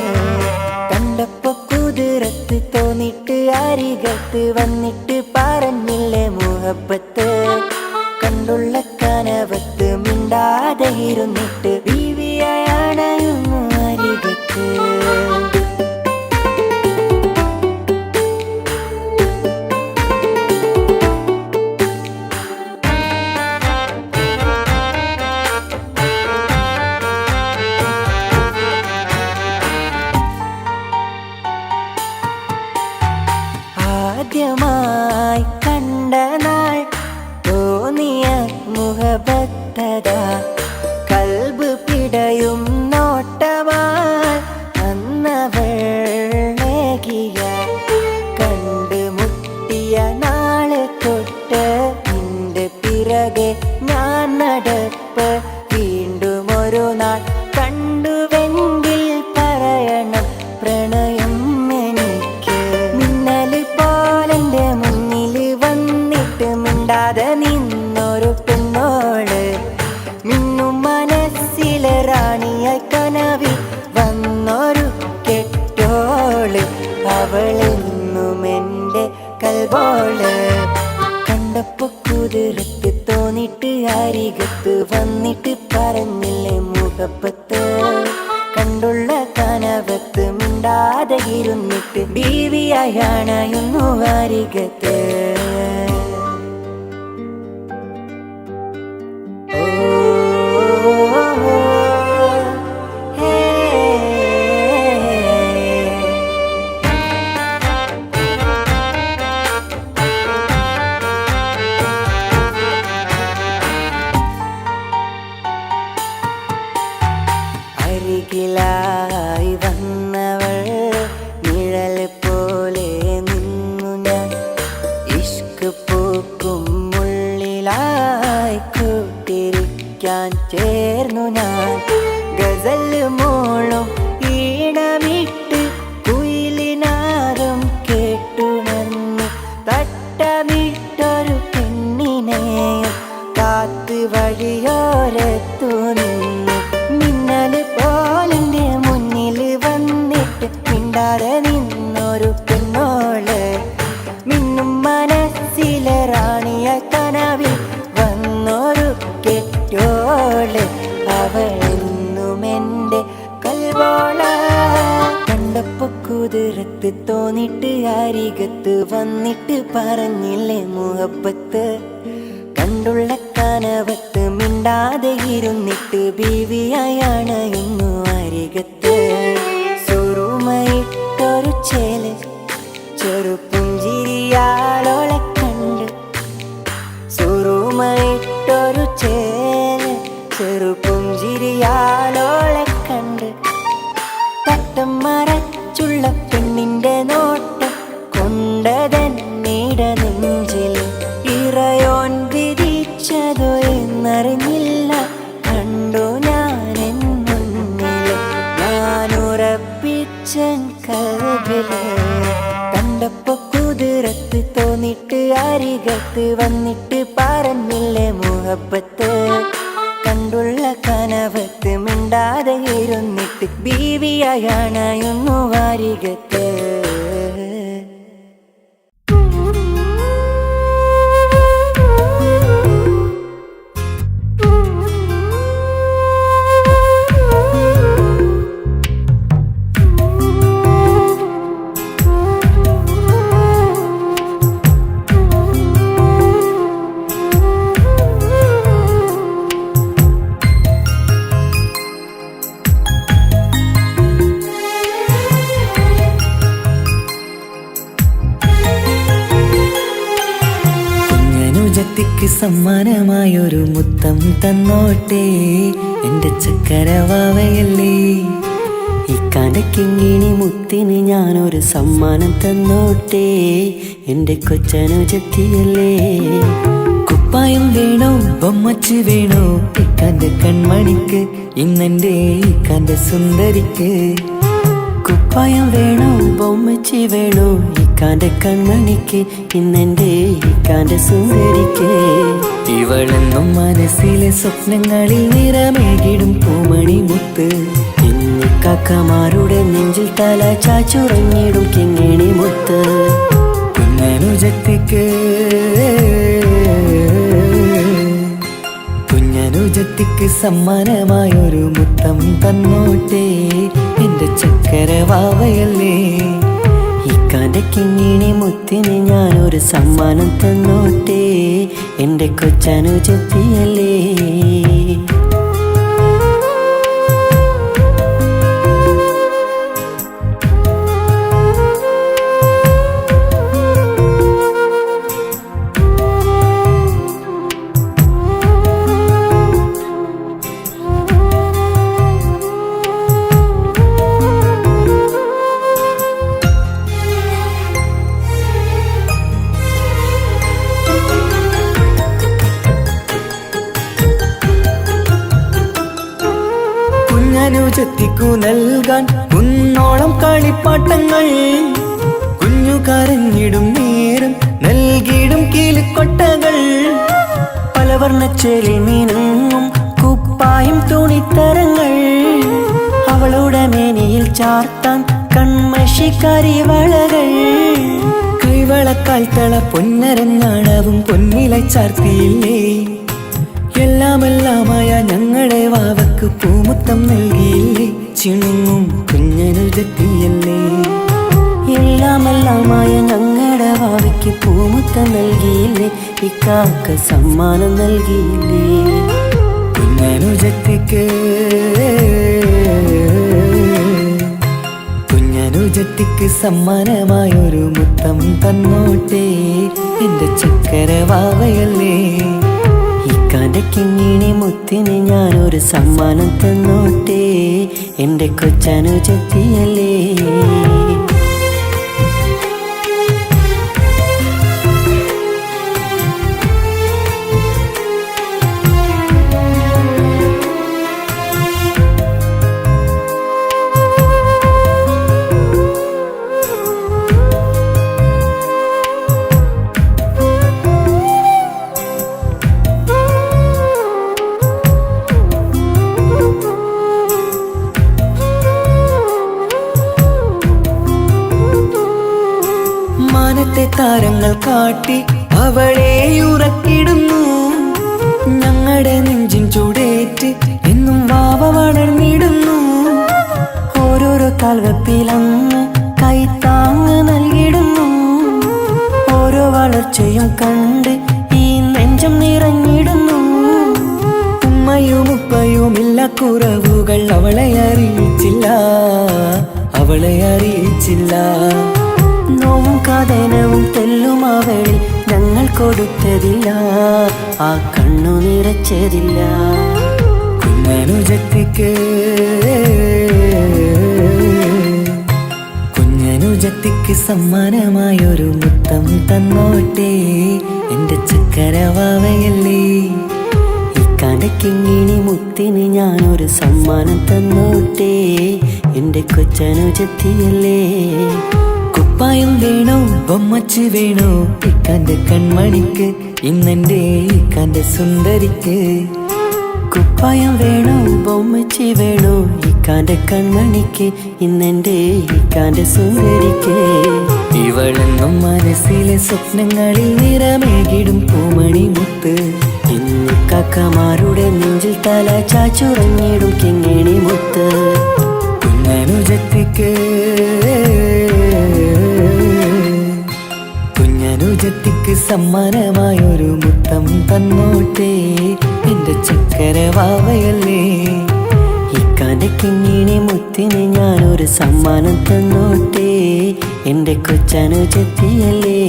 കണ്ടപ്പോ കുതിരത്ത് തോന്നിട്ട് അരികത്ത് വന്നിട്ട് പറഞ്ഞില്ലേ മുഹബത്ത്. കണ്ടുള്ള കനവത്ത് മിണ്ടാതെ ഇരുന്നിട്ട് ബീവിയായാണ് അരികത്ത്. ആദ്യമായി കണ്ട നാൾ തോന്നിയ മുഹബത്തതാ. കൽബ് പിടയും നോട്ടമാൽ അന്നവളേകിയ. കണ്ട് മുട്ടിയ നാള് തൊട്ട് നിന്റെ പിറകെ ഞാൻ നടപ്പ്. വീണ്ടും ഒരു നാൾ കണ്ടുവെങ്കിൽ പറയണം പ്രണയം എനിക്ക്. മിന്നല് പോലെന്റെ മുന്നില് വന്നിട്ട് മിണ്ടാതെ നിന്നൊരു പെണ്ണോള്. മിന്നും മനസ്സിലെ റാണിയായി കനവിൽ വന്നൊരു കെട്ടോള്. അവളെന്നും എന്റെ കൽബോള്. കണ്ടപ്പോ കുതിരത്ത് തോന്നിട്ട് അരികത്ത് വന്നിട്ട് പറഞ്ഞില്ലേ മുഹബത്ത്. കണ്ടുള്ള കനവത്ത് മിണ്ടാതെ ഇരുന്നിട്ട് ബീവിയായാണ് ഇന്നു അരികത്ത്. അരികിലായി വന്നവൾ നിഴൽ പോലെ നിന്നു ഞാൻ. ഇഷ്ക് പൂക്കും ഉള്ളിലായി കൂട്ടിരിക്കാൻ ചേർന്നു ഞാൻ. ഗസൽ മോളും ഈണമിട്ട് കുയിലിനാദം കേട്ടുണർന്നു. തട്ടമിട്ടൊരു പെണ്ണിനെയും കാത്ത് വഴിയോരത്തു നിന്നു. മിന്നല് പോലെന്റെ മുന്നില് വന്നിട്ട് മിണ്ടാതെ നിന്നൊരു പെണ്ണോള്. മിന്നും മനസ്സിലെ റാണിയ കനവിൽ വന്നൊരു കെട്ടോള്. അവളെന്നും എന്റെ കൽബോള്. കണ്ടപ്പോ കുതിരത്ത് തോന്നിട്ട് അരികത്ത് വന്നിട്ട് പറഞ്ഞില്ലേ മുഹബത്ത്. കണ്ടുള്ള കനവത്ത് മിണ്ടാതെ ഇരുന്നിട്ട് ബീവിയായാണ് ഇന്നു അരികത്ത്. സുറുമയിട്ടൊരു ചേല് ചെറുപുഞ്ചിരിയാലോളെ കണ്ട്. സുറുമയിട്ടൊരു ചേല് ചെറുപുഞ്ചിരിയാലോളെ കണ്ട്. തട്ടം മറച്ചുള്ള പെണ്ണിന്റെ നോട്ടം കൊണ്ടതന്നീട നെഞ്ചിൽ ഇറയോൻ വിധിച്ചതോ എന്നറിഞ്ഞില്ല. കണ്ടു ഞാനെൻ മുന്നില് ഞാനുറപ്പിച്ചൻ കൽബില്. കണ്ടപ്പോ കുതിരത്ത് തോന്നിട്ട് അരികത്ത് വന്നിട്ട് പറഞ്ഞില്ലേ മുഹബത്ത്. കണ്ടുള്ള കനവത്ത് മിണ്ടാതെ ഇരുന്നിട്ട് ബീവിയായാണ് ഇന്നു അരികത്ത്. കുഞ്ഞനുജത്തിക്ക് സമ്മാനമായൊരു മുത്തം തന്നോട്ടെ എന്റെ ചക്കരവാവയല്ലേ. ഇക്കാന്റെ കിങ്ങിണി മുത്തിന് ഞാനൊരു സമ്മാനം തന്നോട്ടെ എന്റെ കൊച്ചനുജത്തിയല്ലേ. കുപ്പായം വേണോ ബൊമ്മച്ച് വേണോ ഇക്കാന്റെ കൺമണിക്ക്, ഇന്നെന്റെ ഇക്കാന്റെ സുന്ദരിക്ക്. കുപ്പായം വേണോ ബൊമ്മച്ചി വേണോ ഇക്കാന്റെ കൺമണിക്ക്, ഇന്നെന്റെ ഇക്കാന്റെ സുന്ദരിക്ക്. ഇവളെന്നും മനസ്സിലെ സ്വപ്നങ്ങളിൽ നിറമേകിടും പൂമണി മുത്ത്. കാക്കമാരുടെ നെഞ്ചിൽ തല ചാച്ചുറങ്ങിടും കിങ്ങിണി മുത്ത്. കുഞ്ഞനുജത്തിക്ക് സമ്മാനമായൊരു മുത്തം തന്നോട്ടെ എന്റെ ചക്കരവാവയല്ലേ. ഇക്കാന്റെ കിങ്ങിണി മുത്തിന് ഞാനൊരു സമ്മാനം തന്നോട്ടെ എന്റെ കൊച്ചനുജത്തിയല്ലേ. കുഞ്ഞനുജത്തിക്കു നൽകാൻ കുന്നോളം കളിപ്പാട്ടങ്ങൾ, കുഞ്ഞു കരഞ്ഞിടും നേരം നൽകിയിടും കീലിക്കൊട്ടകൾ. പലവർണ്ണച്ചേലിൽ മീനും കുപ്പായും തുണിത്തരങ്ങൾ, അവളുടെ മേനിയിൽ ചാർത്താൻ കൺമഷി കരിവളകൾ. കൈവളക്കാൽ തള പൊന്നരഞ്ഞാണവും പൊന്നില ചാർത്തിയില്ലേ. എല്ലാമെല്ലാമായ ഞങ്ങളുടെ വാവക്ക് പൂമുത്തം നൽകിയില്ലേ. ചിണുങ്ങും കുഞ്ഞനുജത്തിയല്ലേ. എല്ലാമെല്ലാമായ ഞങ്ങളുടെ വാവയ്ക്ക് പൂമുത്തം നൽകിയില്ലേ. ഇക്കാക്ക സമ്മാനം നൽകിയില്ലേ. കുഞ്ഞനുജത്തിക്ക് സമ്മാനമായൊരു മുത്തം തന്നോട്ടെ എന്റെ ചക്കരവാവയല്ലേ. ഇക്കാന്റെ കിങ്ങിണി മുത്തിന് ഞാനൊരു സമ്മാനം തന്നോട്ടെ എന്റെ കൊച്ചനുജത്തിയല്ലേ. മാനത്തെ താരങ്ങൾ കാട്ടി അവളെ ഉറക്കിടുന്നു. ഞങ്ങളുടെ നെഞ്ചിൻ ചൂടേറ്റ് എന്നും വാവ വളർന്നിടുന്നു. ഓരോരോ കാൽവെപ്പിലങ്ങ് കൈത്താങ്ങ് നൽകിടുന്നു. ഓരോ വളർച്ചയും കണ്ട് ഈ നെഞ്ചം നിറഞ്ഞിടുന്നു. ഉമ്മയും ഉപ്പയുമില്ല കുറവുകൾ അവളെ അറിയിച്ചില്ല, അവളെ അറിയിച്ചില്ല. നോവും കഥനവും തെല്ലും അവളിൽ ഞങ്ങൾ കൊടുത്തതില്ല, ആ കണ്ണു നിറച്ചതില്ല. കുഞ്ഞനുജത്തിക്ക് സമ്മാനമായൊരു മുത്തം തന്നോട്ടെ എന്റെ ചക്കരവാവയല്ലേ. ഇക്കാന്റെ കിങ്ങിണി മുത്തിന് ഞാനൊരു സമ്മാനം തന്നോട്ടെ എന്റെ കൊച്ചനുജത്തിയല്ലേ. കുപ്പായം വേണോ ബൊമ്മച്ച് വേണോ ഇക്കാന്റെ കൺമണിക്ക്, ഇന്നെന്റെ ഇക്കാന്റെ സുന്ദരിക്ക്. കുപ്പായം വേണോ ബൊമ്മച്ചി വേണോ ഇക്കാന്റെ കൺമണിക്ക്, ഇന്നെന്റെ ഇക്കാന്റെ സുന്ദരിക്ക്. ഇവളെന്നും മനസ്സിലെ സ്വപ്നങ്ങളിൽ നിറമേകിടും പൂമണി മുത്ത്. ഇന്ന് കാക്കമാരുടെ നെഞ്ചിൽ തല ചാച്ചുറങ്ങിടും കിങ്ങിണി മുത്ത്. കുഞ്ഞനുജത്തിക്ക് സമ്മാനമായൊരു മുത്തം തന്നോട്ടെ എന്റെ ചക്കരവാവയല്ലേ. ഇക്കാന്റെ കിങ്ങിണി മുത്തിന് ഞാനൊരു സമ്മാനം തന്നോട്ടെ എന്റെ കൊച്ചനുജത്തിയല്ലേ.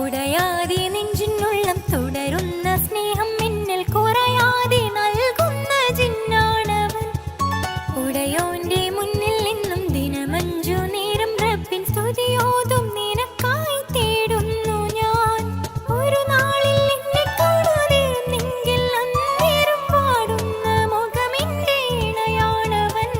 ഉടയാതെ നെഞ്ചിനുള്ളം തുടരുന്ന സ്നേഹം മിന്നൽ കുറയാതെ നൽകുന്ന ജിന്നാണവൻ. ഉടയോന്റെ മുന്നിൽ നിന്നും ദിനമഞ്ചു നേരം റബ്ബിൻ സ്തുതിയോതും നിനക്കായി തേടുന്നു ഞാൻ. ഒരു നാളിൽ എന്നെ കാണാതിരുന്നെങ്കിൽ അന്നേരം പാടുന്ന മുഖമെന്റെ ഇണയാണവൻ.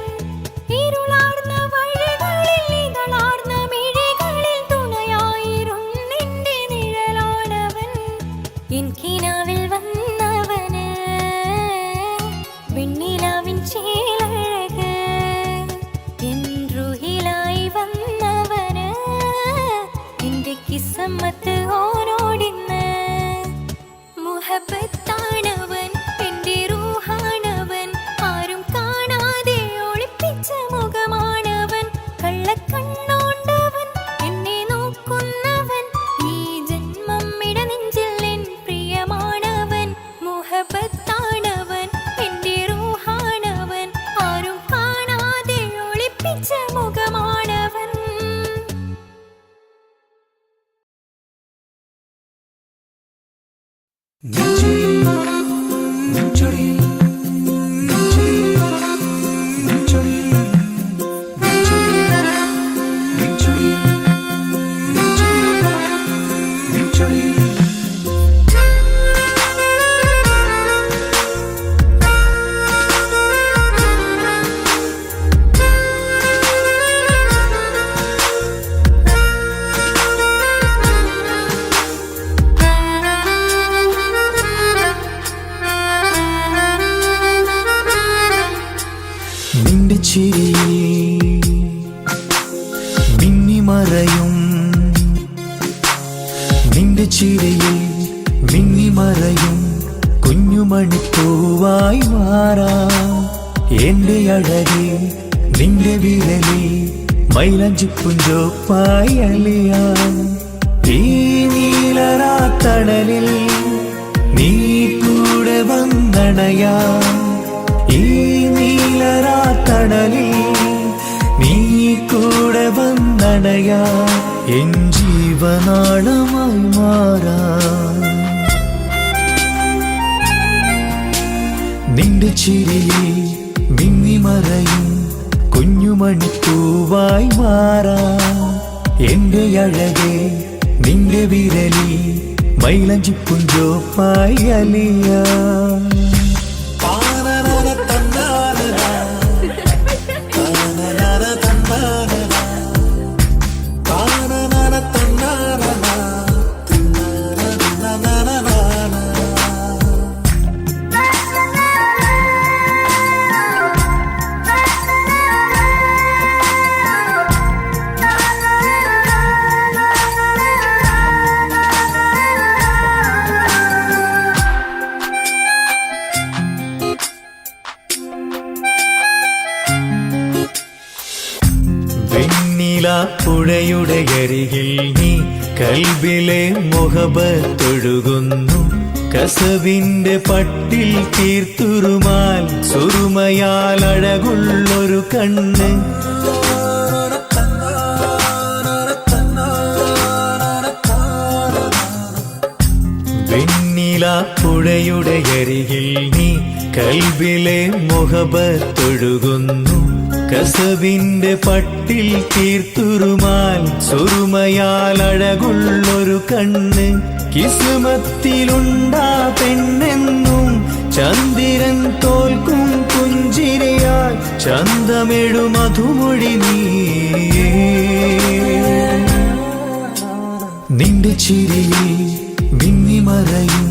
ഇരുളാർന്ന വഴികളിൽ ഇതളാർന്ന മിഴികളിൽ തുണയായിരുന്നെന്റെ നിഴലാണവൻ. എൻ കിനാവിൽ വന്നവന് വെണ്ണിലാവിൻ ചേലഴക്. എൻ റുഹിലായി വന്നവന് എന്റെ കിസ്മത്ത് ഓരോടിന്ന്. മുഹബത്താണവൻ എന്റെ റൂഹാണവൻ. ആരും കാണാതെ ഒളിപ്പിച്ച മുഖമാണവൻ. കള്ളക്കണ്ണോണ്ടവൻ എന്നെ നോക്കുന്നവൻ. ഈ ജന്മം ഇടനെഞ്ചിൽ എൻ പ്രിയമാണവൻ. മുഹബത്താണവൻ എന്റെ റൂഹാണവൻ. ആരും കാണാതെ ഒളിപ്പിച്ച മുഖമാണവൻ. നിന്റെ ചിരിയിൽ മിന്നിമറയും, നിന്റെ ചിരിയിൽ മിന്നിമറയും കുഞ്ഞുമണിപ്പൂവായി മാറാം. എന്റെ അഴകെ നിന്റെ വിരലിൽ മൈലഞ്ചിപ്പുഞ്ചോപ്പായി അലിയാം. ഈ നീലരാത്തണലിൽ നീ കൂടെ വന്നണയാം. ഈ നീലരാത്തണലിൽ നീ കൂടെ വന്നണയാ. എൻ ജീവനാളമായി മാറാം. നിന്റെ ചിരിയിൽ മിന്നിമറയും കുഞ്ഞുമണിപ്പൂവായി മാറാം. എന്റെ അഴകെ നിന്റെ വിരലിൽ മൈലഞ്ചിപ്പുഞ്ചോപ്പായി അലിയാം. പുഴയുടെ അരികിൽ നീ കൽബിലെ മുഹബത്തൊഴുകുന്നു. കസവിന്റെ പട്ടിൽ തീർത്തുറുമാൽ സുറുമയാൽ അഴകുള്ളൊരു കണ്ണ്. വെണ്ണില പുഴയുടെ അരികിൽ നീ കൽബിലെ മുഹബത്തൊഴുകുന്നു. കസവിന്റെ പട്ടിൽ തീർത്തുറുമാൽ സുറുമയാൽ അഴകുള്ളൊരു കണ്ണ്. കിസ്മത്തിലുണ്ടാ പെണ്ണെന്നും ചന്ദ്രൻ തോൽക്കും പുഞ്ചിരിയാൽ ചന്തമെഴു മധുമൊഴി നീ. നിന്റെ ചിരിയിൽ മിന്നിമറയും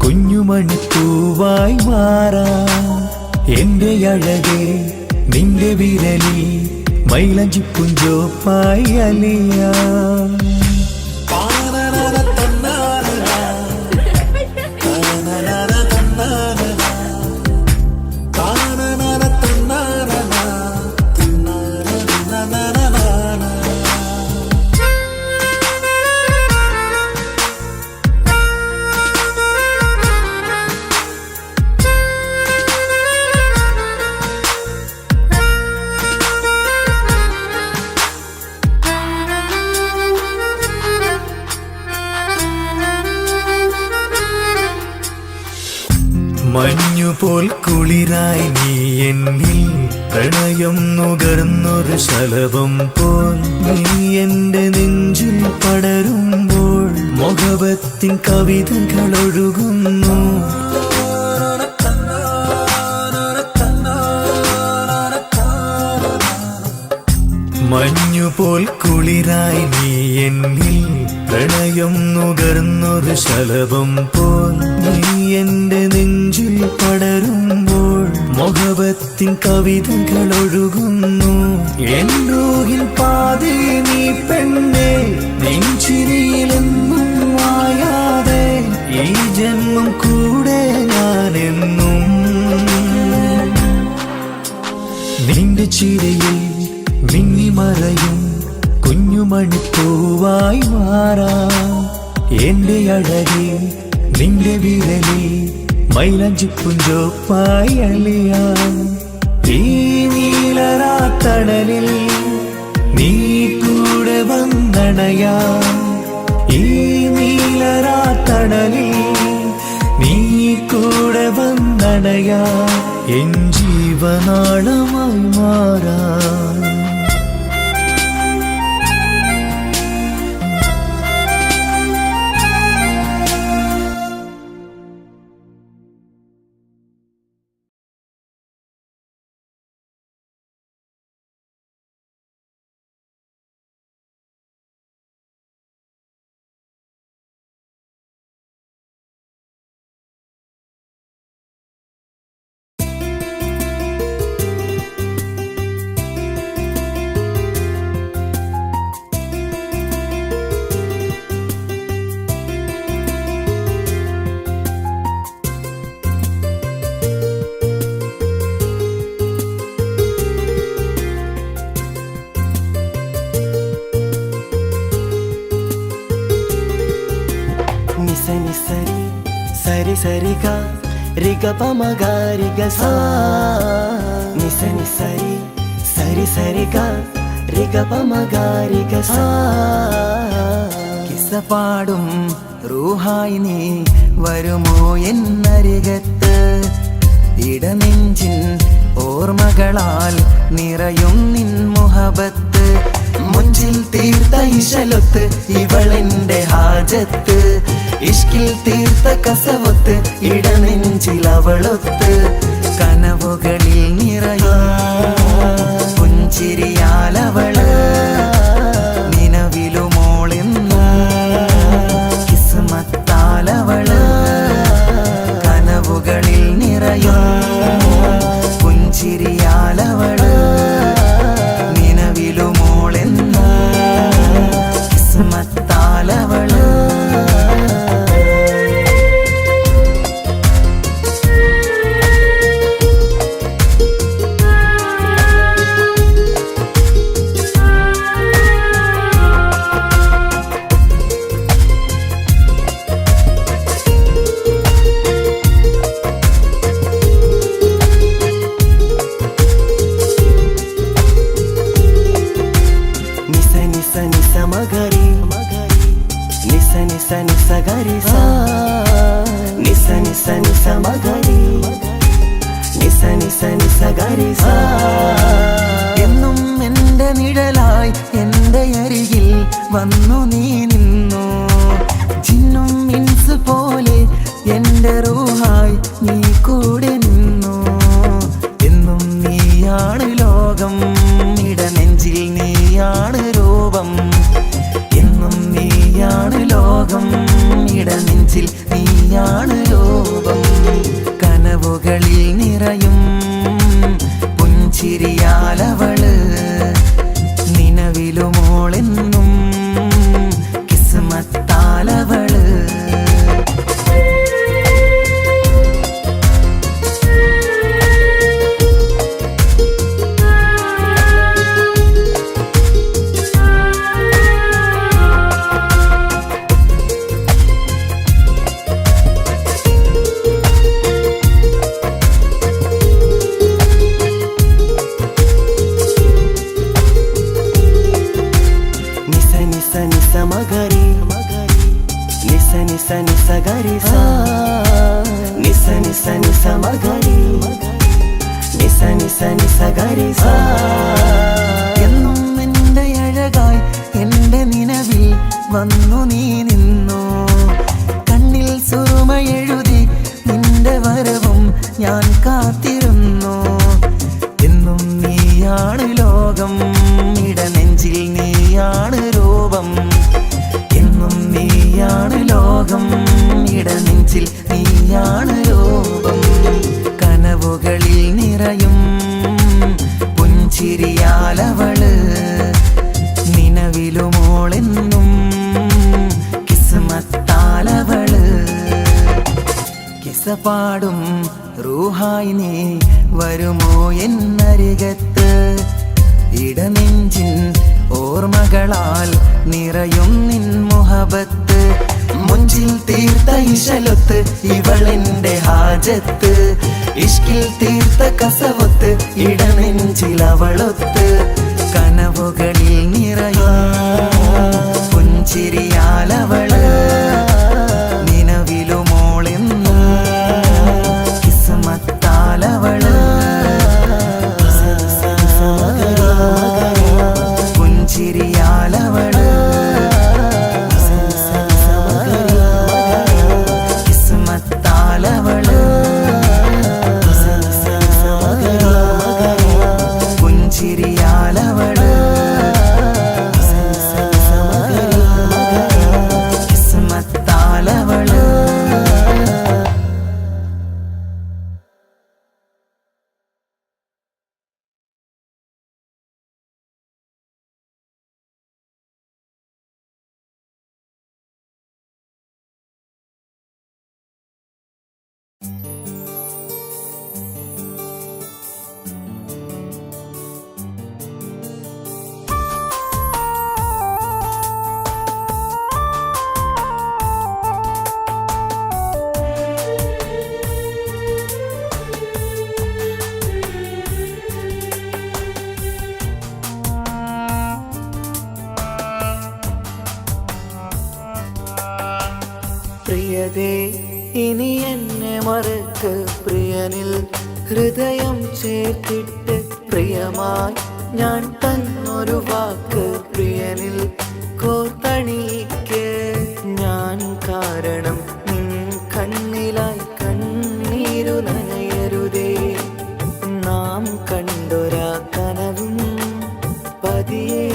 കുഞ്ഞുമണിപ്പൂവായി മാറാം. എന്റെ അഴകെ നിന്റെ വിരലിൽ മൈലഞ്ചിപ്പുഞ്ചോപ്പായി അലിയാം. മഞ്ഞുപോൽ കുളിരായി നീ എന്നിൽ പ്രണയം നുകർന്നൊരു ശലഭം പോൽ നീ എന്റെ നെഞ്ചിൽ പടരുമ്പോൾ മുഹബത്തിൻ കവിതകൾ ഒഴുകുന്നു. മഞ്ഞുപോൽ കുളിരായി നീ എന്നിൽ പ്രണയം നുകർന്നൊരു ശലഭം പോൽ നീ എന്റെ നെഞ്ചിൽ പടരുമ്പോൾ മുഹബത്തിൻ കവിതകൾ ഒഴുകുന്നു. എൻ റൂഹിൻ പാതി നീ പെണ്ണേ, നെഞ്ചിരിയിലെന്നും മായാതെ ഈ ജന്മം കൂടെ ഞാനെന്നും. നിന്റെ ചിരയിൽ മിന്നിമറയും കുഞ്ഞുമണിപ്പൂവായി മാറാം. എന്റെ അഴകിൽ നിന്റെ വിരലിൽ മൈലഞ്ചിപ്പുഞ്ചോപ്പായി അലിയാം. ഈ നീലരാത്തടലിൽ നീ കൂടെ വന്നണയാം. ഈ നീലരാത്തടലിൽ നീ കൂടെ വന്നണയാം. എൻ ജീവനാളമായി മാറാം. సరి సరిగా రిగ పమగారిగ సా నిసని సరి సరి సరిగా రిగ పమగారిగ సా. കിസ്സ പാടും റൂഹായി നീ വരുമോ എന്നരികത്ത്? ഇടനെഞ്ചിൻ ഓർമ്മകളാൽ നിറയും നിൻ മുഹബത്ത്. മുഞ്ചിൽ തീർത്ത ഇശലൊത്ത് ഇവളെന്റെ ഹാജത്ത്. ഇഷ്കിൽ തീർത്ത കസവൊത്ത് ഇടനെഞ്ചിൽ അവളൊത്ത്. കനവുകളിൽ നിറയും പുഞ്ചിരിയാലവള് നിലവിലുമോളെന്ന് കിസ്മത്താലവള്. കനവുകളിൽ നിറയും പുഞ്ചിരിയാലവള് നിലവിലുമോളെന്ന് കിസ്മത്താലവള്. എന്നും എന്റെ നിഴലായി എന്റെ അരികിൽ വന്നു നീ നിന്നു. ജിന്നും ഇൻസ് പോലെ എന്റെ റൂഹായി നീ കൂടെ നിന്നു. എന്നും നീയാണ് ലോകം, ഇടനെഞ്ചിൽ നീയാണ് രൂപം. എന്നും നീയാണ് ലോകം, ഇടനെഞ്ചിൽ നീയാണ് രൂപം. കനവുകളിൽ നിറയും പുഞ്ചിരിയാലവള് നിലവിലുമോളെന്നും കിസ്മത്ത് നിസ നിസ ഗരി സാ നിസ നിസ നിസ മഗരി നിസ നിസ നിസ ഗരി സാ എന്നും എൻ്റെ അഴകായി എൻ്റെ നിലവിൽ വന്നു നീ നിന്നു കണ്ണിൽ സുറുമ എഴുതി നിന്റെ വരവും ഞാൻ കാത്തിരുന്നു എന്നും നീയാണ് ലോകം ഇടനെഞ്ചിൽ നീയാണ് രൂപം എന്നും നീയാണ് ലോകം ഇടനെഞ്ചിൽ നീയാണ് രൂപം കനവുകളിൽ നിറയും പുഞ്ചിരിയാലവള് നിലവിലുമോളെന്നും കിസ്മത്താലവള് കിസപാടും റൂഹായി നീ വരുമോ എന്നരികത്ത് ഇടനെഞ്ചിൻ ഓർമ്മകളാൽ നിറയും നിൻ മുഹബത്ത് മുഞ്ചിൽ തീർത്ത ഇശലൊത്ത് ഇവളെന്റെ ഹാജത്ത് ഇഷ്കിൽ തീർത്ത കസവൊത്ത് ഇടനെഞ്ചിൽ അവളൊത്ത് കനവുകളിൽ നിറയും പുഞ്ചിരിയാലവള് നിലവിലുമോളെന്നും കിസ്മത്താലവള് പുഞ്ചിരിയാലവള് കിസ്മത്താലവള് പുഞ്ചിരിയാലവള് കിസ്മത്താലവള് പ്രിയതേ ഇനി എന്നെ മറക്ക് പ്രിയനിൽ ഹൃദയം ചേർത്തിട്ട് പ്രിയമായി ഞാൻ തന്നൊരു വാക്ക് പ്രിയനിൽ കോർത്തണിക്ക് ഞാൻ കാരണം നിൻ കണ്ണിലായി കണ്ണീരു നനയരുതേ നാം കണ്ടൊരാ കനവും പതിയെ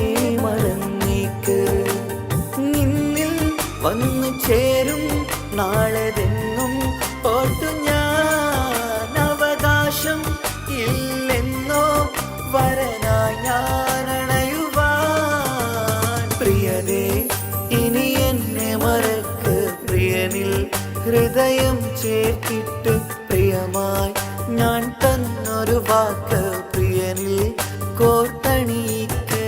മറന്നേക്ക് നിന്നിൽ വന്നു ചേരും നാളെതെന്നും ഓർത്തു ഞാൻ അവകാശം ഇല്ലെന്നോ വരനായി ഞാൻ അണയുവാൻ പ്രിയതേ ഇനി എന്നെ മറക്ക് പ്രിയനിൽ ഹൃദയം ചേർത്തിട്ട് പ്രിയമായി ഞാൻ തന്നൊരു വാക്ക് പ്രിയനിൽ കോർത്തണിക്ക്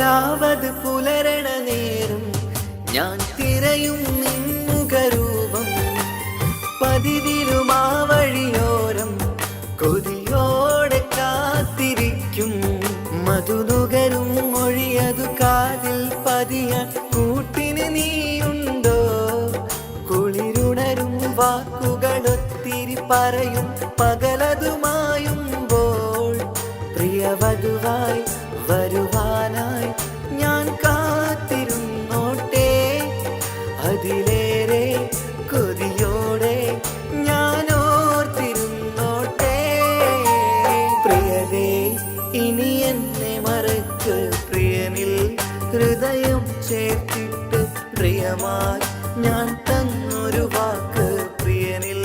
രാവത് പുലരണ നേരം ഞാൻ തിരയും നിന്നുകരൂപം പതിവിലും ആ വഴിയോരം കൊതിയോടെ കാത്തിരിക്കും മധുനുകരും മൊഴിയതു കാതിൽ പതിയാൻ കൂട്ടിന് നീയുണ്ടോ കുളിരുണരും വാക്കുകളൊത്തിരി പറയും പകലതുമായുമ്പോൾ പ്രിയവധുവായി വരുവാനായി ഞാൻ കാത്തിരുന്നോട്ടെ അതിലേറെ കൊതിയോടെ ഞാൻ ഓർത്തിരുന്നോട്ടെ പ്രിയതേ ഇനി എന്നെ മറക്ക് പ്രിയനിൽ ഹൃദയം ചേർത്തിട്ട് പ്രിയമായി ഞാൻ തന്നൊരു വാക്ക് പ്രിയനിൽ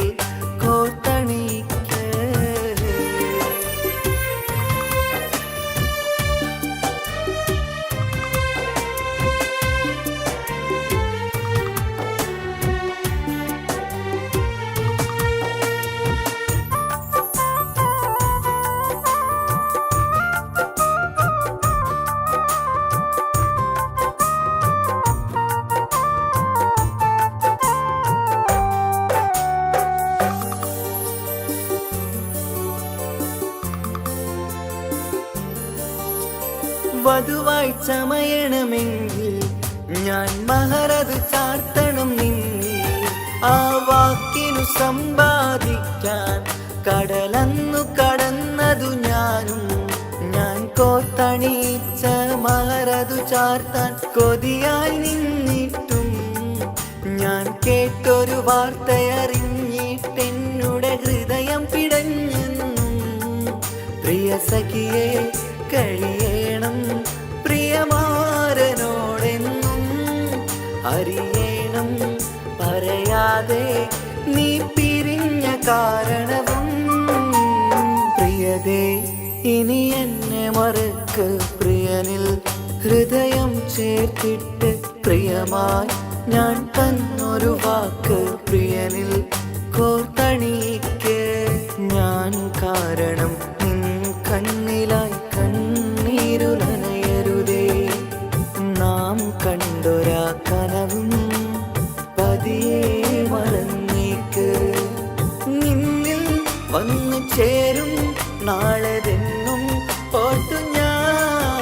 കോർത്തണിക്ക് വധുവായി ചമയണമെങ്കിൽ ഞാൻ മഹറത് ചാർത്തണം നിന്നിൽ. ആ വാക്കിനു സമ്പാദിക്കാൻ കടലന്നു കടന്നതു ഞാനും. ഞാൻ കോത്തണിച്ച മഹറതു ചാർത്താൻ കൊതിയായി നിന്നിട്ടും ഞാൻ കേട്ടൊരു വാർത്തയറിഞ്ഞിട്ടെന്നുടെ ഹൃദയം പിടഞ്ഞെന്നും. പ്രിയ സഖിയെ കഴിയണം പ്രിയമാരനോടെന്നും അറിയണം പറയാതെ നീ പിരിഞ്ഞ കാരണവും. പ്രിയതേ ഇനി എന്നെ മറക്ക് പ്രിയനിൽ ഹൃദയം ചേർത്തിട്ട്. പ്രിയമായി ഞാൻ തന്നൊരു വാക്ക് പ്രിയനിൽ കോർത്തണിക്ക്. ഞാൻ കാരണം നിൻ കണ്ണിലായി കണ്ണീരുനയരുതേ. നാം കണ്ടൊരാ കനവും പതിയെ മറന്നേക്ക്. നിന്നിൽ വന്നു ചേരും നാളെതെന്നും ഓർത്തു ഞാൻ.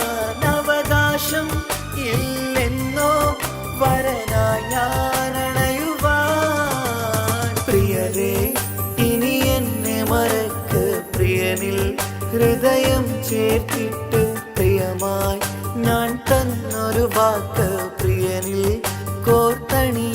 അവകാശം ഇല്ലെന്നോ വരനായി ഞാനണയുവാൻ. പ്രിയരേ ഇനി എന്നെ മറക്ക് പ്രിയനിൽ ഹൃദയം ചേർത്തിട്ട്. പ്രിയമായി ഞാൻ തന്നൊരു വാക്ക് പ്രിയനിൽ കോർത്തണി.